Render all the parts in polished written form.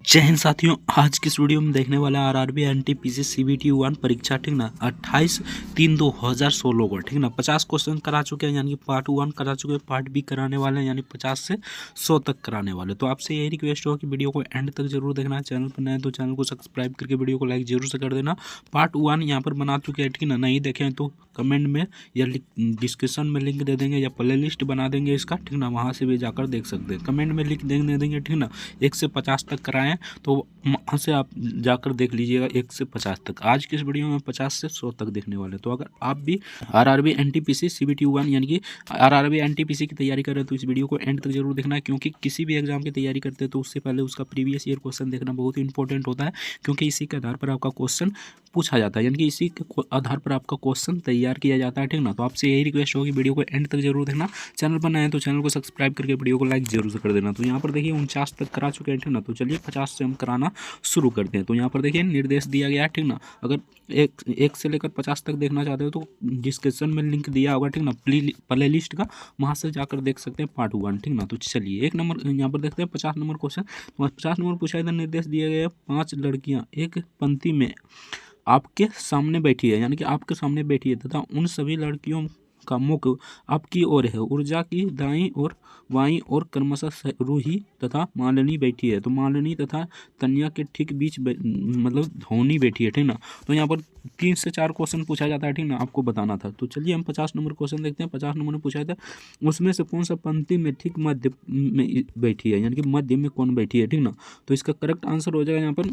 जय हिंद साथियों। आज की इस वीडियो में देखने वाला आरआरबी एनटीपीसी सीबीटी 1 परीक्षा, ठीक ना, 28/3/2016 को, ठीक ना, 50 क्वेश्चन करा चुके हैं, यानी कि पार्ट 1 करा चुके हैं, पार्ट बी कराने वाले हैं, यानी 50 से 100 तक कराने वाले। तो आपसे यही रिक्वेस्ट हो कि वीडियो को एंड तक जरूर देखना है। चैनल पर नए तो चैनल को सब्सक्राइब करके वीडियो को लाइक जरूर से कर देना। पार्ट 1 यहाँ पर बना चुके हैं, ठीक ना, नहीं देखें तो कमेंट में या डिस्क्रिप्शन में लिंक दे देंगे या प्ले लिस्ट बना देंगे इसका, ठीक ना, वहाँ से भी जाकर देख सकते हैं। कमेंट में लिंक दे देंगे, ठीक ना। 1 से 50 तक कराएं तो वहाँ से आप जाकर देख लीजिएगा 1 से 50 तक। आज की इस वीडियो में 50 से 100 तक देखने वाले। तो अगर आप भी आरआरबी एनटीपीसी सीबीटी 1 यानी कि आरआरबी एनटीपीसी की तैयारी कर रहे हैं तो इस वीडियो को एंड तक जरूर देखना है, क्योंकि किसी भी एग्जाम की तैयारी करते हैं तो उससे पहले उसका प्रीवियस ईयर क्वेश्चन देखना बहुत ही इंपॉर्टेंट होता है, क्योंकि इसी के आधार पर आपका क्वेश्चन पूछा जाता है, यानी कि इसी के आधार पर आपका क्वेश्चन तैयार किया जाता है, ठीक ना। तो आपसे यही रिक्वेस्ट होगी वीडियो को एंड तक जरूर देखना। चैनल पर नए हैं तो चैनल को सब्सक्राइब करके वीडियो को लाइक जरूर से कर देना। तो यहाँ पर देखिए 49 तक करा चुके हैं, ठीक ना। तो चलिए 50 से हम कराना शुरू करते हैं। तो यहाँ पर देखिए निर्देश दिया गया है, ठीक ना। अगर एक से लेकर 50 तक देखना चाहते हो तो डिस्क्रिप्शन में लिंक दिया होगा, ठीक ना, प्ले लिस्ट का, वहाँ से जाकर देख सकते हैं पार्ट 1, ठीक ना। तो चलिए 1 नंबर यहाँ पर देखते हैं 50 नंबर क्वेश्चन। 50 नंबर पूछा इधर निर्देश दिए गए 5 लड़कियाँ एक पंक्ति में आपके सामने बैठी है, यानी कि आपके सामने बैठी है तथा उन सभी लड़कियों का मुख आपकी ओर है। ऊर्जा की दाईं और बाईं ओर क्रमशः रूही तथा मालिनी बैठी है। तो मालिनी तथा तन्या के ठीक बीच मतलब धोनी बैठी है, ठीक ना। तो यहाँ पर 3 से 4 क्वेश्चन पूछा जाता है, ठीक ना, आपको बताना था। तो चलिए हम 50 नंबर क्वेश्चन देखते हैं। 50 नंबर में पूछा था उसमें से कौन सा पंक्ति में ठीक मध्य में बैठी है, यानी कि मध्य में कौन बैठी है, ठीक ना। तो इसका करेक्ट आंसर हो जाएगा यहाँ पर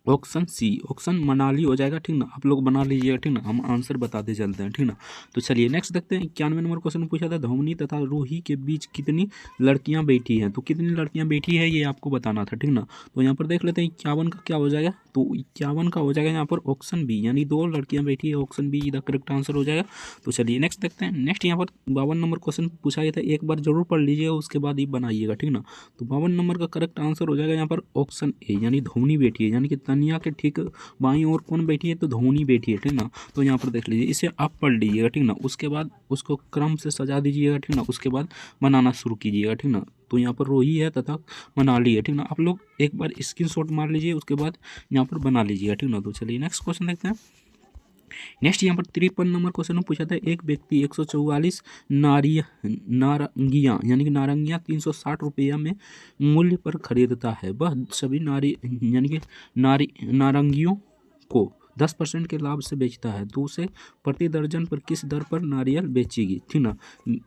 ऑप्शन सी, ऑप्शन मनाली हो जाएगा, ठीक ना। आप लोग बना लीजिएगा, ठीक ना, हम आंसर बताते चलते हैं, ठीक ना। तो चलिए नेक्स्ट देखते हैं। 91 नंबर क्वेश्चन में पूछा था धोनी तथा रूही के बीच कितनी लड़कियां बैठी हैं। तो कितनी लड़कियां बैठी है ये आपको बताना था, ठीक ना। तो यहाँ पर देख लेते हैं 51 का क्या हो जाएगा। तो 51 का हो जाएगा यहाँ पर ऑप्शन बी, यानी 2 लड़कियां बैठी है। Option be the correct answer हो जाएगा। तो चलिए नेक्स्ट देखते हैं। नेक्स्ट यहाँ पर 52 नंबर क्वेश्चन पूछा गया था, एक बार जरूर पढ़ लीजिएगा, उसके बाद ही बनाइएगा, ठीक ना। तो 52 नंबर का करेक्ट आंसर हो जाएगा यहाँ पर ऑप्शन ए, यानी धोनी बैठी है, यानी कि तनिया के ठीक बाईं ओर कौन बैठी है, तो धोनी बैठी है, ठीक ना। तो यहाँ पर देख लीजिए, इसे आप पढ़ लीजिएगा, ठीक ना। उसके बाद उसको क्रम से सजा दीजिएगा, ठीक ना। उसके बाद बनाना शुरू कीजिएगा, ठीक ना। तो यहाँ पर रोही है तथा मनाली है, ठीक ना। आप लोग एक बार स्क्रीनशॉट मार लीजिए, उसके बाद यहाँ पर बना लीजिएगा, ठीक ना। तो चलिए नेक्स्ट क्वेश्चन देखते हैं। नेक्स्ट यहाँ पर 53 नंबर क्वेश्चन में पूछा था एक व्यक्ति 144 नारंगियाँ, यानी कि नारंगियाँ 360 रुपया में मूल्य पर खरीदता है। वह सभी यानी कि नारंगियों को 10% के लाभ से बेचता है, तो उसे प्रति दर्जन पर किस दर पर नारियल बेचेगी, ठीक ना,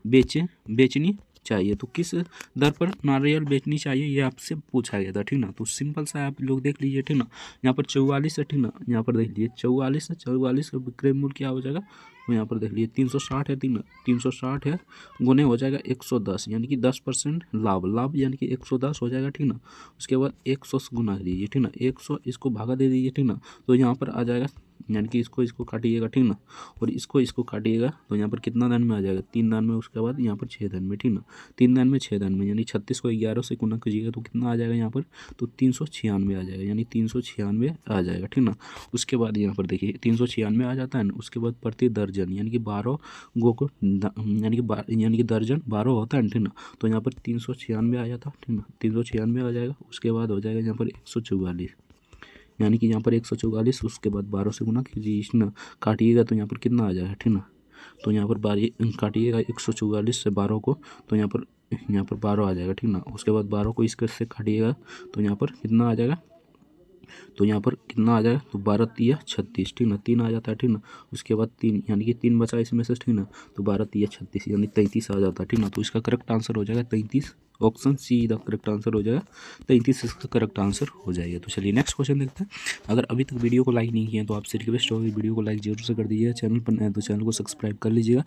बेचनी चाहिए। तो किस दर पर नारियल बेचनी चाहिए ये आपसे पूछा गया था, ठीक ना। तो सिंपल सा आप लोग देख लीजिए, ठीक ना। यहाँ पर 44 है, ठीक ना। यहाँ पर देख लीजिए 44 है, 44 का विक्रय मूल्य क्या हो जाएगा। तो यहाँ पर देख लीजिए 360 है, ठीक ना। 360 है गुने हो जाएगा 110, यानी कि 10% लाभ यानी कि 110 हो जाएगा, ठीक ना। उसके बाद 100 से गुना दीजिए, ठीक ना। 100 इसको भागा दे दीजिए, ठीक ना। तो यहाँ पर आ जाएगा, यानी कि इसको काटिएगा, ठीक ना, और इसको काटिएगा। तो यहाँ पर कितना दान में आ जाएगा, 3 दान में। उसके बाद यहाँ पर 6 दान में, ठीक ना। 3 दान में 6 दान में, यानी 36 को 11 से गुना कीजिएगा तो कितना आ जाएगा यहाँ पर, तो 396 आ जाएगा, यानी 396 आ जाएगा, ठीक ना। उसके बाद यहाँ पर देखिए 396 आ जाता है ना। उसके बाद प्रति दर्जन, यानी कि 12 गो को यानी कि दर्जन 12 होता है, ठीक ना। तो यहाँ पर 396 आ जाता, ठीक ना। 396 आ जाएगा। उसके बाद हो जाएगा यहाँ पर 144, यानी कि यहाँ पर 144। उसके बाद 12 से गुना कीजिए, ना काटिएगा तो यहाँ पर कितना आ जाएगा, ठीक ना। तो यहाँ पर 12 काटिएगा 144 से 12 को, तो यहाँ पर 12 आ जाएगा, ठीक ना। उसके बाद 12 को इसके से काटिएगा तो यहाँ पर कितना आ जाएगा, तो यहाँ पर कितना आ जाएगा, तो 12 तिया 36, ठीक ना। 3 आ जाता है, ठीक ना। उसके बाद 3, यानी कि 3 बचा इसमें से, ठीक ना। तो 12 तिया 36, यानी 33 आ जाता है, ठीक ना। तो इसका करेक्ट आंसर हो जाएगा 33। Option see the correct answer हो जाएगा 33, इसका करेक्ट आंसर हो जाएगा। तो चलिए नेक्स्ट क्वेश्चन देखते हैं। अगर अभी तक वीडियो को लाइक नहीं किया तो आपसे रिक्वेस्ट होगी वीडियो को लाइक जरूर से कर दीजिएगा। चैनल पर नए तो चैनल को सब्सक्राइब कर लीजिएगा,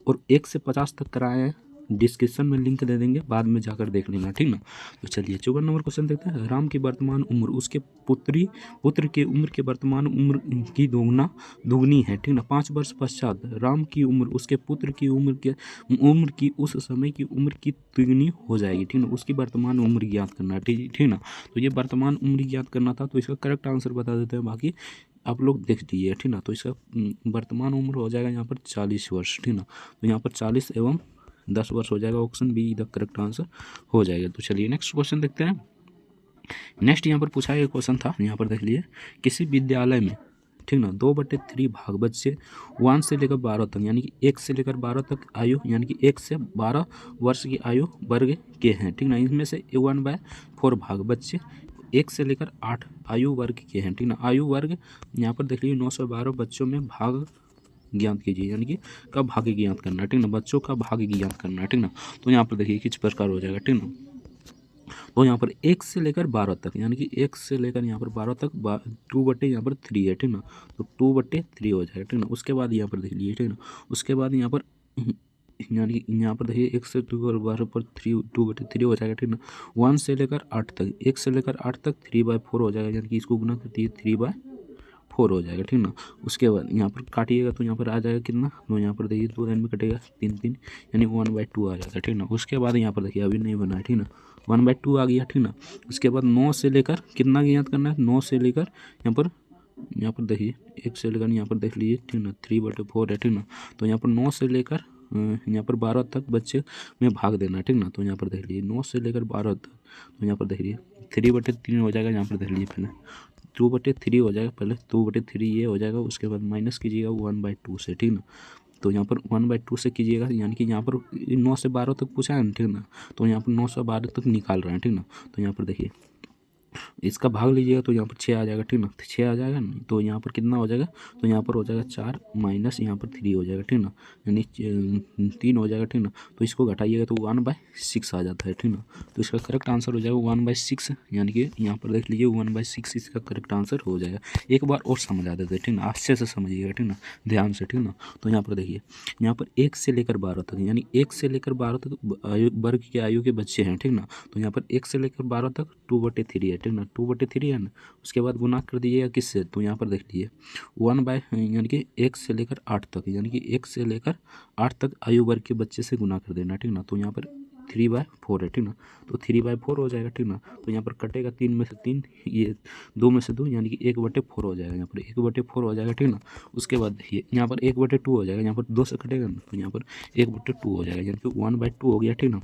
और 1 से 50 तक कराए हैं, डिस्क्रिप्शन में लिंक दे देंगे, बाद में जाकर देख लेना, ठीक ना। तो चलिए 54 नंबर क्वेश्चन देखते हैं। राम की वर्तमान उम्र उसके पुत्र के उम्र के वर्तमान उम्र की दुगनी है, ठीक ना। 5 वर्ष पश्चात राम की उम्र उसके पुत्र की उम्र की उस समय की उम्र की दुगनी हो जाएगी, ठीक ना। उसकी वर्तमान उम्र ज्ञात करना है, ठीक ना। तो ये वर्तमान उम्र ज्ञात करना था, तो इसका करेक्ट आंसर बता देते हैं, बाकी आप लोग देख लीजिए, ठीक ना। तो इसका वर्तमान उम्र हो जाएगा यहाँ पर 40 वर्ष, ठीक ना। तो यहाँ पर 40 एवं 10 वर्ष हो जाएगा। Option be the correct answer हो जाएगा। तो चलिए नेक्स्ट क्वेश्चन देखते हैं। नेक्स्ट यहाँ पर पूछा गया क्वेश्चन था, यहाँ पर देख लीजिए, किसी विद्यालय में ठीक ना 2/3 भाग बच्चे 1 से लेकर 12 तक यानी कि 1 से लेकर 12 तक आयु यानी कि 1 से 12 वर्ष की आयु वर्ग के हैं ठीक ना। इनमें से 1/4 भाग बच्चे 1 से लेकर 8 आयु वर्ग के हैं ठीक ना। आयु वर्ग यहाँ पर देख लीजिए 912 बच्चों में भाग ज्ञात कीजिए, यानी कि कब भाग्य ज्ञात करना है ठीक ना, बच्चों का भाग्य ज्ञात करना है ठीक ना। तो यहाँ पर देखिए किस प्रकार हो जाएगा ठीक ना। तो यहाँ पर 1 से लेकर 12 तक यानी कि 1 से लेकर यहाँ पर 12 तक 2/3 है ठीक ना। तो 2/3 हो जाएगा ठीक ना। उसके बाद यहाँ पर देख लीजिए ठीक ना, उसके बाद यहाँ पर यानी कि यहाँ पर देखिए 1 से 12 पर 2/3 हो जाएगा ठीक ना। 1 से लेकर 8 तक, 1 से लेकर 8 तक 3/4 हो जाएगा, यानी कि इसको गुना करती है 3/4 हो जाएगा ठीक ना। उसके बाद यहाँ पर काटिएगा तो यहाँ पर आ जाएगा कितना, तो यहाँ पर देखिए 2 लाइन में कटेगा 3 यानी 1/2 आ जाएगा ठीक ना। उसके बाद यहाँ पर देखिए अभी नहीं बना है ठीक ना, 1/2 आ गया ठीक ना। उसके बाद 9 से लेकर कितना ज्ञात करना है, 9 से लेकर यहाँ पर देखिए 1 से लेकर यहाँ पर देख लीजिए ठीक ना 3/4 है ठीक ना। तो यहाँ पर 9 से लेकर यहाँ पर 12 तक बच्चे में भाग देना है ठीक ना। तो यहाँ पर देख लीजिए 9 से लेकर 12 तक, तो यहाँ पर देख लीजिए 3/3 हो जाएगा। यहाँ पर देख लीजिए पहले 2/3 हो जाएगा, पहले 2/3 ये हो जाएगा, उसके बाद माइनस कीजिएगा 1/2 से ठीक ना। तो यहाँ पर 1/2 से कीजिएगा, यानी कि यहाँ पर 9 से 12 तक पूछा है ना ठीक ना। तो यहाँ पर 9 से 12 तक निकाल रहे हैं ठीक ना। तो यहाँ पर देखिए इसका भाग लीजिएगा तो यहाँ पर 6 आ जाएगा ठीक ना, 6 आ जाएगा ना। तो यहाँ पर कितना हो जाएगा, तो यहाँ पर हो जाएगा 4 माइनस यहाँ पर 3 हो जाएगा ठीक ना, यानी 3 हो जाएगा ठीक ना। तो इसको घटाइएगा तो 1/6 आ जाता है ठीक ना। तो इसका करेक्ट आंसर हो जाएगा 1/6, यानी कि यहाँ पर देख लीजिए 1/6 इसका करेक्ट आंसर हो जाएगा। एक बार और समझा देते हैं ठीक ना, अच्छे से समझिएगा ठीक ना, ध्यान से ठीक ना। तो यहाँ पर देखिए यहाँ पर 1 से लेकर 12 तक, यानी 1 से लेकर 12 तक आयु वर्ग की आयु के बच्चे हैं ठीक ना। तो यहाँ पर 1 से लेकर 12 तक 2/3 है ठीक ना, 2/3 है ना। उसके बाद गुना कर दीजिएगा किससे, तो यहाँ पर देख लीजिए 1 यानी कि 1 से लेकर 8 तक, यानी कि 1 से लेकर 8 तक आयु वर्ग के बच्चे से गुना कर देना ठीक ना। तो यहाँ पर 3/4 है ठीक ना। तो 3/4 हो जाएगा ठीक ना। तो यहाँ पर कटेगा 3 में से 3, ये 2 में से 2, यानी कि 1/4 हो जाएगा, यहाँ पर 1/4 हो जाएगा ठीक ना। उसके बाद देखिए यहाँ पर 1/2 हो जाएगा, यहाँ पर 2 से कटेगा ना, तो यहाँ पर 1/2 हो जाएगा, यानी कि 1/2 हो गया ठीक ना।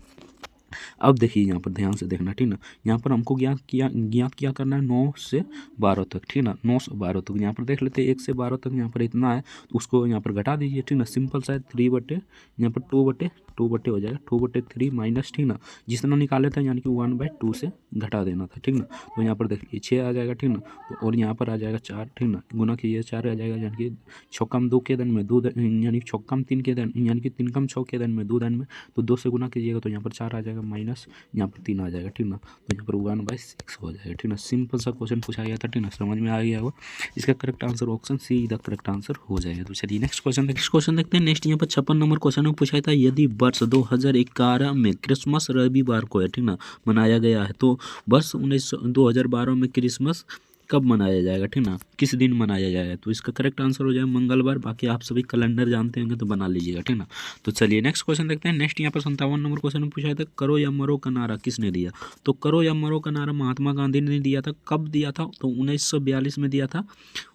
अब देखिए यहाँ पर ध्यान से देखना ठीक ना, यहाँ पर हमको ज्ञात क्या करना है 9 से 12 तक ठीक ना, 9 से 12 तक। यहाँ पर देख लेते हैं 1 से 12 तक यहाँ पर इतना है, तो उसको यहाँ पर घटा दीजिए ठीक ना। सिंपल सा 3 यहाँ पर 2/2 हो जाएगा, 2/3 माइनस ठीक ना, जितना निकाले था यानी कि 1/2 से घटा देना था ठीक ना। तो यहाँ पर देख लीजिए 6 आ जाएगा ठीक ना। तो और यहाँ पर आ जाएगा 4 ठीक ना, गुना कीजिए 4 आ जाएगा, यानी कि 6 कम 2 के दिन में 2, यानी 6 कम 3 के दिन, यानी कि 3 कम 6 के दिन में 2 दिन में, तो 2 से गुना कीजिएगा तो यहाँ पर 4 आ जाएगा, माइनस यहाँ पर 3 आ जाएगा ठीक ना। तो यहाँ पर 1/6 हो जाएगा ठीक ना। सिंपल सा क्वेश्चन पूछा गया था ठीक ना, समझ में आ गया होगा। इसका correct answer option see the correct answer हो जाएगा। तो चलिए नेक्स्ट क्वेश्चन देखते हैं। नेक्स्ट यहाँ पर 56 नंबर क्वेश्चन में पूछा था, यदि वर्ष 2011 में क्रिसमस रविवार को है ठीक ना मनाया गया है, तो वर्ष 2012 में क्रिसमस कब मनाया जाएगा ठीक ना, किस दिन मनाया जाएगा। तो इसका करेक्ट आंसर हो जाएगा मंगलवार। बाकी आप सभी कैलेंडर जानते होंगे तो बना लीजिएगा ठीक ना। तो चलिए नेक्स्ट क्वेश्चन देखते हैं। नेक्स्ट यहाँ पर 57 नंबर क्वेश्चन में पूछा था, करो या मरो का नारा किसने दिया। तो करो या मरो का नारा महात्मा गांधी ने दिया था। कब दिया था, तो 1942 में दिया था,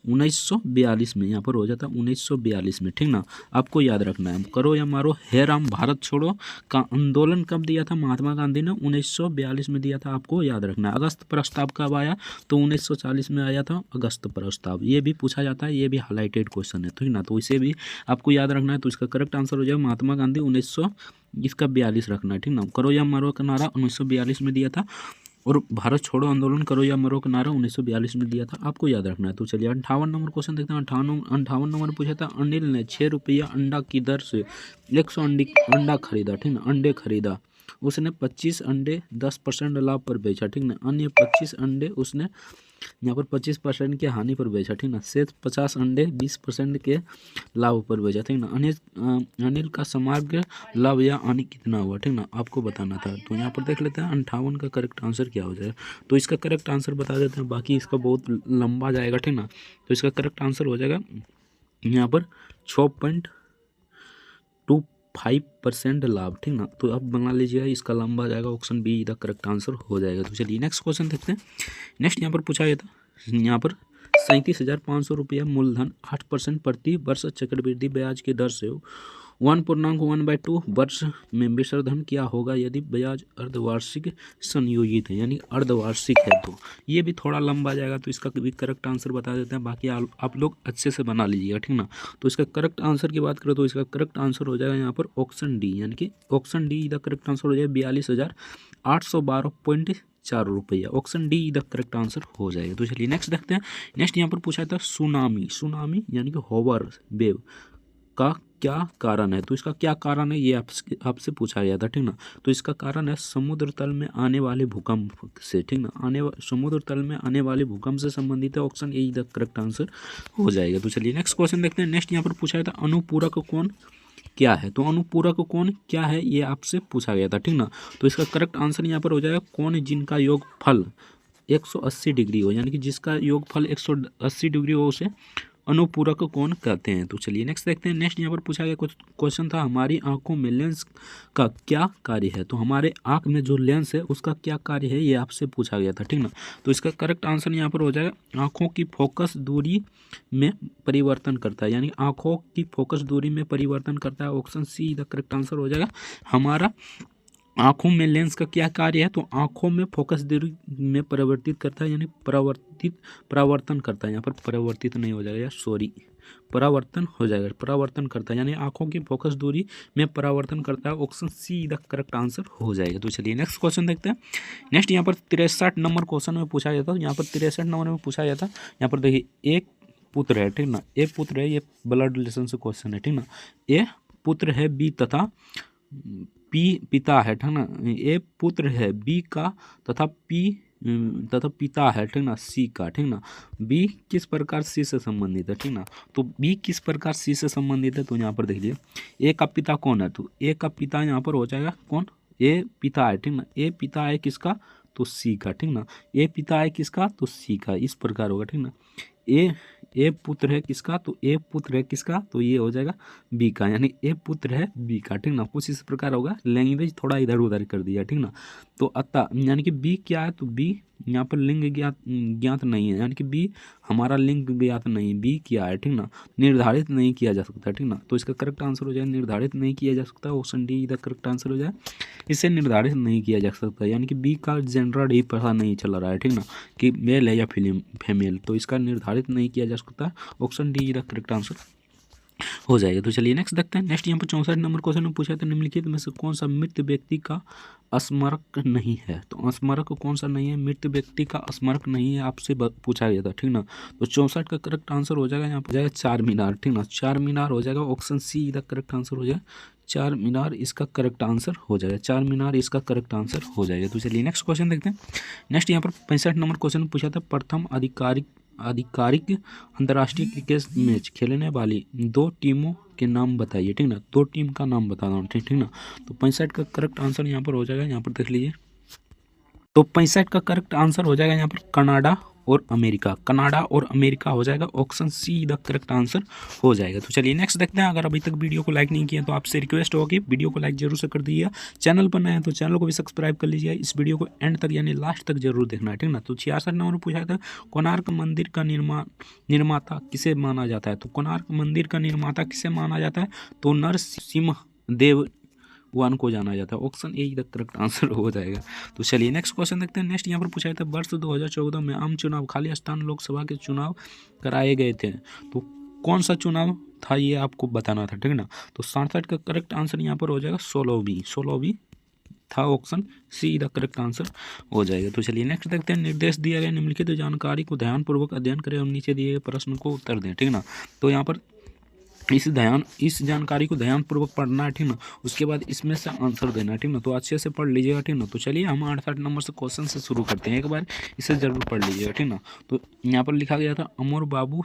1942 में, यहाँ पर हो जाता 1942 में ठीक ना। आपको याद रखना है, करो या मारो हे राम भारत छोड़ो का आंदोलन कब दिया था महात्मा गांधी ने, 1942 में दिया था। आपको याद रखना है। अगस्त प्रस्ताव कब आया, तो 1940 में आया था अगस्त प्रस्ताव। ये भी पूछा जाता है, ये भी हाईलाइटेड क्वेश्चन है ठीक ना, तो इसे भी आपको याद रखना है। तो इसका करेक्ट आंसर हो जाएगा महात्मा गांधी 1942 रखना है ठीक ना। करो या मरो का नारा 1942 में दिया था, और भारत छोड़ो आंदोलन करो या मरो का नारा 1942 में दिया था। आपको याद रखना है। तो चलिए 58 नंबर क्वेश्चन देखते हैं। 58 नंबर पूछा था, अनिल ने 6 रुपया अंडा की दर से 100 अंडा खरीदा ठीक ना, अंडे खरीदा। उसने 25 अंडे 10% लाभ पर बेचा ठीक ना। अन्य 25 अंडे उसने यहाँ पर 25% के हानि पर बेचा ठीक ना। शेष 50 अंडे 20% के लाभ पर बेचा ठीक ना। अनिल का समग्र लाभ या हानि कितना हुआ ठीक ना, आपको बताना था। तो यहाँ पर देख लेते हैं 58 का करेक्ट आंसर क्या हो जाएगा। तो इसका करेक्ट आंसर बता देते हैं, बाकी इसका बहुत लंबा जाएगा ठीक ना। तो इसका करेक्ट आंसर हो जाएगा यहाँ पर 6.25% लाभ ठीक ना। तो आप बना लीजिएगा, इसका लंबा जाएगा, option be the correct answer हो जाएगा। तो चलिए नेक्स्ट क्वेश्चन देखते हैं। नेक्स्ट यहाँ पर पूछा गया था, यहाँ पर 37,500 रुपया मूलधन 8% प्रति वर्ष चक्रवृद्धि ब्याज की दर से 1/1/2 वर्ष में विसर्धन क्या होगा यदि ब्याज अर्धवार्षिक संयोजित है, यानी अर्धवार्षिक है। तो ये भी थोड़ा लंबा जाएगा, तो इसका भी करेक्ट आंसर बता देते हैं, बाकी आप लोग अच्छे से बना लीजिएगा, ठीक ना। तो इसका करेक्ट आंसर की बात करें तो इसका करेक्ट आंसर हो जाएगा यहाँ पर ऑप्शन डी, यानी कि option D the correct answer हो जाएगा 42,812.4 रुपया। Option D the correct answer हो जाएगा। तो चलिए नेक्स्ट देखते हैं। नेक्स्ट यहाँ पर पूछा था सुनामी, सुनामी यानी कि होवर वेव का क्या कारण है। तो इसका क्या कारण है ये आपसे पूछा गया था, ठीक ना। तो इसका कारण है समुद्र तल में आने वाले भूकंप से, ठीक ना। समुद्र तल में आने वाले भूकंप से संबंधित है। Option A the correct answer हो जाएगा। तो चलिए नेक्स्ट क्वेश्चन देखते हैं। नेक्स्ट यहाँ पर पूछा गया था अनुपूरक कोण क्या है। तो अनुपूरक कोण क्या है ये आपसे पूछा गया था, ठीक ना। तो इसका करेक्ट आंसर यहाँ पर हो जाएगा कोण जिनका योगफल 180 डिग्री हो, यानी कि जिसका योगफल 180 डिग्री हो उसे अनुपूरक कोण कहते हैं। तो चलिए नेक्स्ट देखते हैं। नेक्स्ट यहाँ पर पूछा गया क्वेश्चन था हमारी आंखों में लेंस का क्या कार्य है। तो हमारे आंख में जो लेंस है उसका क्या कार्य है ये आपसे पूछा गया था, ठीक ना। तो इसका करेक्ट आंसर यहाँ पर हो जाएगा आंखों की फोकस दूरी में परिवर्तन करता है, यानी आंखों की फोकस दूरी में परिवर्तन करता है। Option see the correct answer हो जाएगा। हमारा आंखों में लेंस का क्या कार्य है, तो आंखों में फोकस दूरी में परिवर्तित करता है, यानी परावर्तन करता है। यहाँ पर परिवर्तित नहीं हो जाएगा, सॉरी, परावर्तन हो जाएगा, परावर्तन करता है, यानी आंखों की फोकस दूरी में परावर्तन करता है। Option see the correct answer हो जाएगा। तो चलिए नेक्स्ट क्वेश्चन देखते हैं। नेक्स्ट यहाँ पर 63 नंबर क्वेश्चन में पूछा गया था। यहाँ पर 63 नंबर में पूछा गया था, यहाँ पर देखिए एक पुत्र है, ठीक ना, एक पुत्र है, ये ब्लड रिलेशन से क्वेश्चन है, ठीक ना। ए पुत्र है बी तथा पिता है, ठीक ना। ए पुत्र है बी का तथा पिता है, ठीक ना, सी का, ठीक ना। बी किस प्रकार सी से संबंधित है, ठीक ना। तो बी किस प्रकार सी से संबंधित है, तो यहाँ पर देख लीजिए ए का पिता कौन है। तो ए का पिता यहाँ पर हो जाएगा कौन, ए पिता है, ठीक ना। ए पिता है किसका, तो सी का, ठीक ना। ए पिता है किसका, तो सी का, इस प्रकार होगा, ठीक ना। ए पुत्र है किसका, तो ए पुत्र है किसका, तो ये हो जाएगा बी का, यानी ए पुत्र है बी का, ठीक ना। कुछ इस प्रकार होगा, लैंग्वेज थोड़ा इधर उधर कर दिया, ठीक ना। तो अतः यानी कि बी क्या है, तो बी यहाँ पर लिंग ज्ञात नहीं है, यानी कि बी हमारा लिंग ज्ञात नहीं, बी क्या है, ठीक ना, निर्धारित नहीं किया जा सकता, ठीक ना। तो इसका करेक्ट आंसर हो जाए निर्धारित नहीं किया जा सकता। ऑप्शन डी इधर करेक्ट आंसर हो जाए, इसे निर्धारित नहीं किया जा सकता, यानी कि बी का जेंडर ही पता नहीं चल रहा है, ठीक ना, कि मेल है या फीमेल। तो इसका निर्धारित नहीं किया जा सकता। ऑप्शन डी इधर करेक्ट आंसर हो जाएगा। तो चलिए नेक्स्ट देखते हैं। नेक्स्ट यहाँ पर 64 नंबर क्वेश्चन में पूछा था निम्नलिखित में से कौन सा मृत व्यक्ति का स्मारक नहीं है। तो स्मारक कौन सा नहीं है, मृत व्यक्ति का स्मारक नहीं है, आपसे पूछा गया था, ठीक ना। तो 64 का करेक्ट आंसर हो जाएगा यहाँ पर जाएगा चार मीनार, ठीक ना, चार मीनार हो जाएगा। ऑप्शन सी इधर करेक्ट आंसर हो जाएगा, चार मीनार इसका करेक्ट आंसर हो जाएगा, चार मीनार इसका करेक्ट आंसर हो जाएगा। तो चलिए नेक्स्ट क्वेश्चन देखते हैं। नेक्स्ट यहाँ पर 65 नंबर क्वेश्चन पूछा था प्रथम आधिकारिक अंतर्राष्ट्रीय क्रिकेट मैच खेलने वाली दो टीमों के नाम बताइए, ठीक ना। दो टीम का नाम बता रहा हूँ, ठीक ना। तो 65 का करेक्ट आंसर यहाँ पर हो जाएगा, यहाँ पर देख लीजिए। तो 65 का करेक्ट आंसर हो जाएगा यहाँ पर कनाडा और अमेरिका, कनाडा और अमेरिका हो जाएगा। Option see the correct answer हो जाएगा। तो चलिए नेक्स्ट देखते हैं। अगर अभी तक वीडियो को लाइक नहीं किया तो आपसे रिक्वेस्ट होगी वीडियो को लाइक जरूर से कर दीजिए। चैनल पर नए हैं तो चैनल को भी सब्सक्राइब कर लीजिए। इस वीडियो को एंड तक यानी लास्ट तक जरूर देखना है, ठीक ना। तो 66 नंबर पूछा था कोणार्क मंदिर का निर्माता किसे माना जाता है। तो कोणार्क मंदिर का निर्माता किसे माना जाता है, तो नरसिम्हा देव वन को जाना जाता है। Option A the correct answer हो जाएगा। तो चलिए नेक्स्ट क्वेश्चन देखते हैं। नेक्स्ट यहाँ पर पूछा जाता है वर्ष 2014 में आम चुनाव खाली स्थान लोकसभा के चुनाव कराए गए थे। तो कौन सा चुनाव था ये आपको बताना था, ठीक ना। तो 67 का करेक्ट आंसर यहाँ पर हो जाएगा 16वीं था। Option see the correct answer हो जाएगा। तो चलिए नेक्स्ट देखते हैं। निर्देश दिया गया निम्नलिखित जानकारी को ध्यानपूर्वक अध्ययन करें और नीचे दिए गए प्रश्न को उत्तर दें, ठीक ना। तो यहाँ पर इस जानकारी को ध्यानपूर्वक पढ़ना है, ठीक ना। उसके बाद इसमें से आंसर देना है, ठीक ना। तो अच्छे से पढ़ लीजिएगा, ठीक ना। तो चलिए हम 68 नंबर से क्वेश्चन से शुरू करते हैं। एक बार इसे जरूर पढ़ लीजिएगा, ठीक ना। तो यहाँ पर लिखा गया था अमर बाबू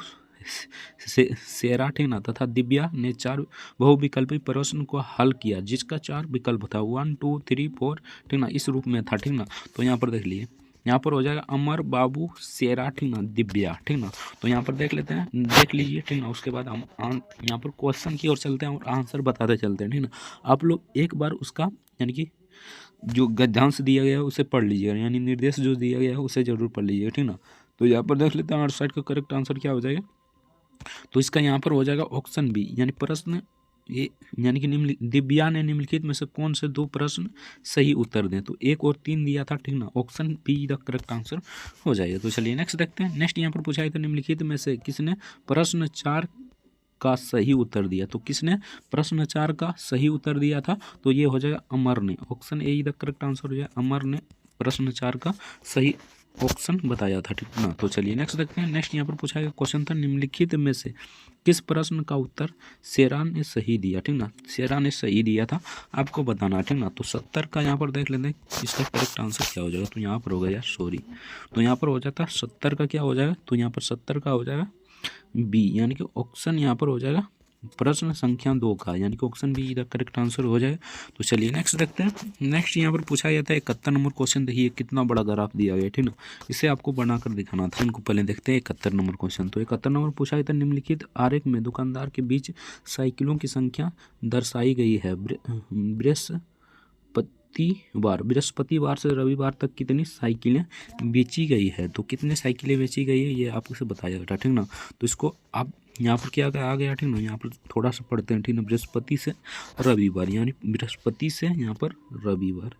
सेरा, ठीक ना, तथा दिव्या ने 4 बहुविकल्पी प्रश्न को हल किया जिसका 4 विकल्प था 1 2 3 4, ठीक ना, इस रूप में था, ठीक ना। तो यहाँ पर देख लीजिए, यहाँ पर हो जाएगा अमर बाबू सेरा, ठीक ना, दिव्या, ठीक ना। तो यहाँ पर देख लेते हैं, देख लीजिए, ठीक ना। उसके बाद हम यहाँ पर क्वेश्चन की ओर चलते हैं और आंसर बताते चलते हैं, ठीक ना। आप लोग एक बार उसका यानी कि जो गद्यांश दिया गया है उसे पढ़ लीजिएगा, यानी निर्देश जो दिया गया है उसे जरूर पढ़ लीजिएगा, ठीक ना। तो यहाँ पर देख लेते हैं 68 का करेक्ट आंसर क्या हो जाएगा। तो इसका यहाँ पर हो जाएगा ऑप्शन बी, यानी प्रश्न ये यानी कि दिव्या ने निम्नलिखित में से कौन से 2 प्रश्न सही उत्तर दें। तो 1 और 3 दिया था, ठीक ना, option be the correct answer हो जाएगा। तो चलिए नेक्स्ट देखते हैं। नेक्स्ट यहाँ पर पूछा है तो निम्नलिखित में से किसने प्रश्न 4 का सही उत्तर दिया। तो किसने प्रश्न 4 का सही उत्तर दिया था, तो ये हो जाएगा अमर ने। Option A the correct answer हो जाएगा, अमर ने प्रश्न 4 का सही ऑप्शन बताया था, ठीक ना। तो चलिए नेक्स्ट देखते हैं। नेक्स्ट यहाँ पर पूछा गया क्वेश्चन था निम्नलिखित में से किस प्रश्न का उत्तर शेरान ने सही दिया, ठीक ना। शेरान ने सही दिया था, आपको बताना, ठीक ना। तो 70 का यहाँ पर देख लेते हैं इसका करेक्ट आंसर क्या हो जाएगा। तो यहाँ पर होगा यार सॉरी, तो यहाँ पर हो जाता 70 का क्या हो जाएगा, तो यहाँ पर 70 का हो जाएगा बी, यानी कि ऑप्शन यहाँ पर हो जाएगा प्रश्न संख्या 2 का, यानी कि ऑप्शन बी इधर करेक्ट आंसर हो जाए। तो चलिए नेक्स्ट देखते हैं। नेक्स्ट यहाँ पर पूछा जाता है 71 नंबर क्वेश्चन। देखिए कितना बड़ा ग्राफ दिया गया, ठीक ना, इसे आपको बनाकर दिखाना था। इनको पहले देखते हैं 71 नंबर क्वेश्चन। तो 71 नंबर पूछा जाता है निम्नलिखित आरेख में दुकानदार के बीच साइकिलों की संख्या दर्शाई गई है। बृहस्पतिवार से रविवार तक कितनी साइकिलें बेची गई है। तो कितने साइकिलें बेची गई है ये आपको बताया जाता है, ठीक ना। तो इसको आप यहाँ पर क्या आ गया, ठीक ना, यहाँ पर थोड़ा सा पढ़ते हैं, ठीक ना। बृहस्पति से रविवार, यानी बृहस्पति से यहाँ पर रविवार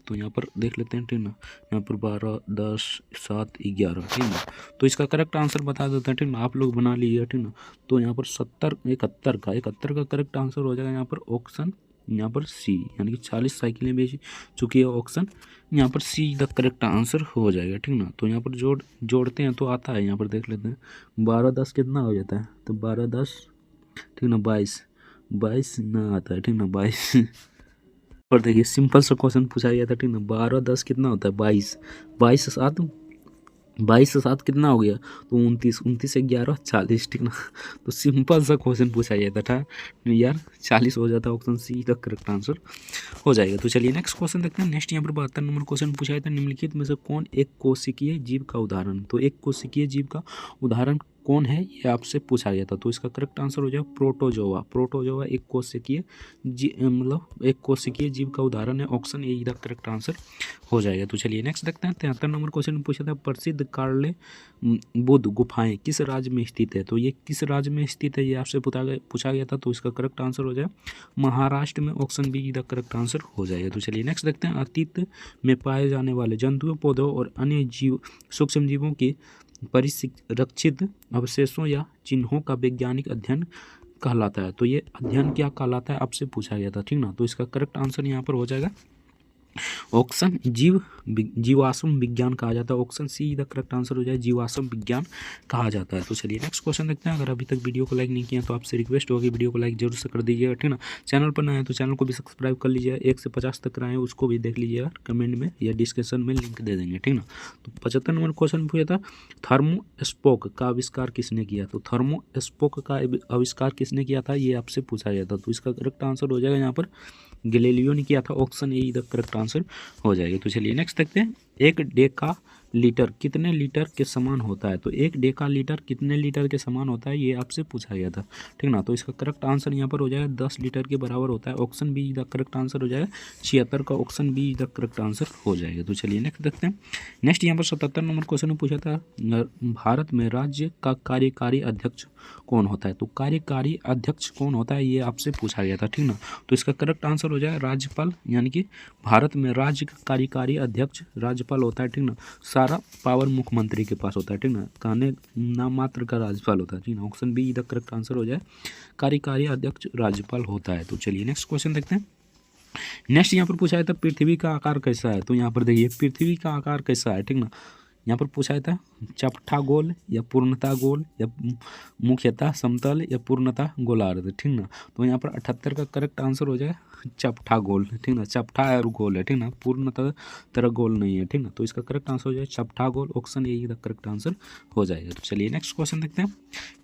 तो यहाँ पर देख लेते हैं, ठीक ना। यहाँ पर 12, 10, 7, 11, ठीक ना। तो इसका करेक्ट आंसर बता देते हैं, ठीक ना, आप लोग बना लीजिए, ठीक ना। तो यहाँ पर 71 का करेक्ट आंसर हो जाएगा यहाँ पर ऑप्शन, यहाँ पर सी, यानी कि 40 साइकिलें बेच चुकी है। ऑप्शन यहाँ पर सी द करेक्ट आंसर हो जाएगा, ठीक ना। तो यहाँ पर जोड़ते हैं तो आता है, यहाँ पर देख लेते हैं 12, 10 कितना हो जाता है, तो 12, 10, ठीक ना, 22 ना आता है, ठीक ना, 22 पर देखिए सिंपल सा क्वेश्चन पूछा गया था, ठीक ना। 12, 10 कितना होता है, 22, 22 से 7 कितना हो गया, तो 29 से 11, 40, ठीक ना। तो सिंपल सा क्वेश्चन पूछा जाता था यार, 40 हो जाता है। ऑप्शन सी का करेक्ट आंसर हो जाएगा। तो चलिए नेक्स्ट क्वेश्चन देखते हैं। नेक्स्ट यहाँ पर 72 नंबर क्वेश्चन पूछा जाता है निम्नलिखित में से कौन एक कोशिकीय जीव का उदाहरण। तो एक कोशिकीय जीव का उदाहरण कौन है ये आपसे पूछा गया था। तो इसका करेक्ट आंसर हो जाएगा प्रोटोजोआ एक कोशिकीय मतलब एक कोशिकीय जीव का उदाहरण है। Option A the correct answer हो जाएगा। तो चलिए नेक्स्ट देखते हैं। 73 नंबर क्वेश्चन पूछा था प्रसिद्ध कार्ले बुद्ध गुफाएं किस राज्य में स्थित है। तो ये किस राज्य में स्थित है ये आपसे पूछा गया था। तो इसका करेक्ट आंसर हो जाएगा महाराष्ट्र में। Option be the correct answer हो जाएगा। तो चलिए नेक्स्ट देखते हैं। अतीत में पाए जाने वाले जंतुओं, पौधों और अन्य सूक्ष्म जीवों की परिरक्षित अवशेषों या चिन्हों का वैज्ञानिक अध्ययन कहलाता है। तो ये अध्ययन क्या कहलाता है आपसे पूछा गया था, ठीक ना। तो इसका करेक्ट आंसर यहाँ पर हो जाएगा ऑप्शन जीवाश्म विज्ञान कहा जाता है। Option see the correct answer हो जाए जीवाश्म विज्ञान कहा जाता है। तो चलिए नेक्स्ट क्वेश्चन देखते हैं। अगर अभी तक वीडियो को लाइक नहीं किया तो आपसे रिक्वेस्ट होगी वीडियो को लाइक जरूर से कर दीजिएगा, ठीक ना। चैनल पर नए हैं तो चैनल को भी सब्सक्राइब कर लीजिएगा। 1 से 50 तक कराएं उसको भी देख लीजिएगा, कमेंट में या डिस्क्रिप्शन में लिंक दे देंगे, ठीक ना। तो 75 नंबर क्वेश्चन पूछा था थर्मोस्पोक का आविष्कार किसने किया। तो थर्मोस्पोक का आविष्कार किसने किया था ये आपसे पूछा गया था। तो इसका करेक्ट आंसर हो जाएगा यहाँ पर गैलीलियो ने किया था। Option A the correct answer हो जाएगा। तो चलिए नेक्स्ट देखते हैं। 1 डेका लीटर कितने लीटर के समान होता है। तो 1 डेका लीटर कितने लीटर के समान होता है ये आपसे पूछा गया था, ठीक ना। तो इसका करेक्ट आंसर यहाँ पर हो जाएगा 10 लीटर के बराबर होता है। Option be the correct answer हो जाएगा 76 का। Option be the correct answer हो जाएगा। तो चलिए नेक्स्ट देखते हैं। नेक्स्ट यहाँ पर 77 नंबर क्वेश्चन में पूछा था भारत में राज्य का कार्यकारी अध्यक्ष कौन होता है। तो कार्यकारी अध्यक्ष कौन होता है ये आपसे पूछा गया था, ठीक ना। तो इसका करेक्ट आंसर हो जाएगा राज्यपाल, यानी कि भारत में राज्य का कार्यकारी अध्यक्ष राज्यपाल होता है, ठीक ना। सारा पावर मुख्यमंत्री के पास होता है, ठीक ना। कहने नाम मात्र का राज्यपाल होता है, ठीक ना। Option be the correct answer हो जाए कार्यकारी अध्यक्ष राज्यपाल होता है। तो चलिए नेक्स्ट क्वेश्चन देखते हैं। नेक्स्ट यहाँ पर पूछा है था पृथ्वी का आकार कैसा है। तो यहाँ पर देखिए पृथ्वी का आकार कैसा है, ठीक ना। यहाँ पर पूछा था चपटा गोल या पूर्णतः गोल या मुख्यतः समतल या पूर्णतः गोलार्ध, ठीक ना। तो यहाँ पर 78 का करेक्ट आंसर हो जाए चपटा गोल, ठीक ना। चपटा और गोल है, ठीक ना, पूर्णतः तरह गोल नहीं है, ठीक ना। तो इसका करेक्ट आंसर हो जाए चपटा गोल। ऑप्शन यही द करेक्ट आंसर हो जाएगा। तो चलिए नेक्स्ट क्वेश्चन देखते हैं।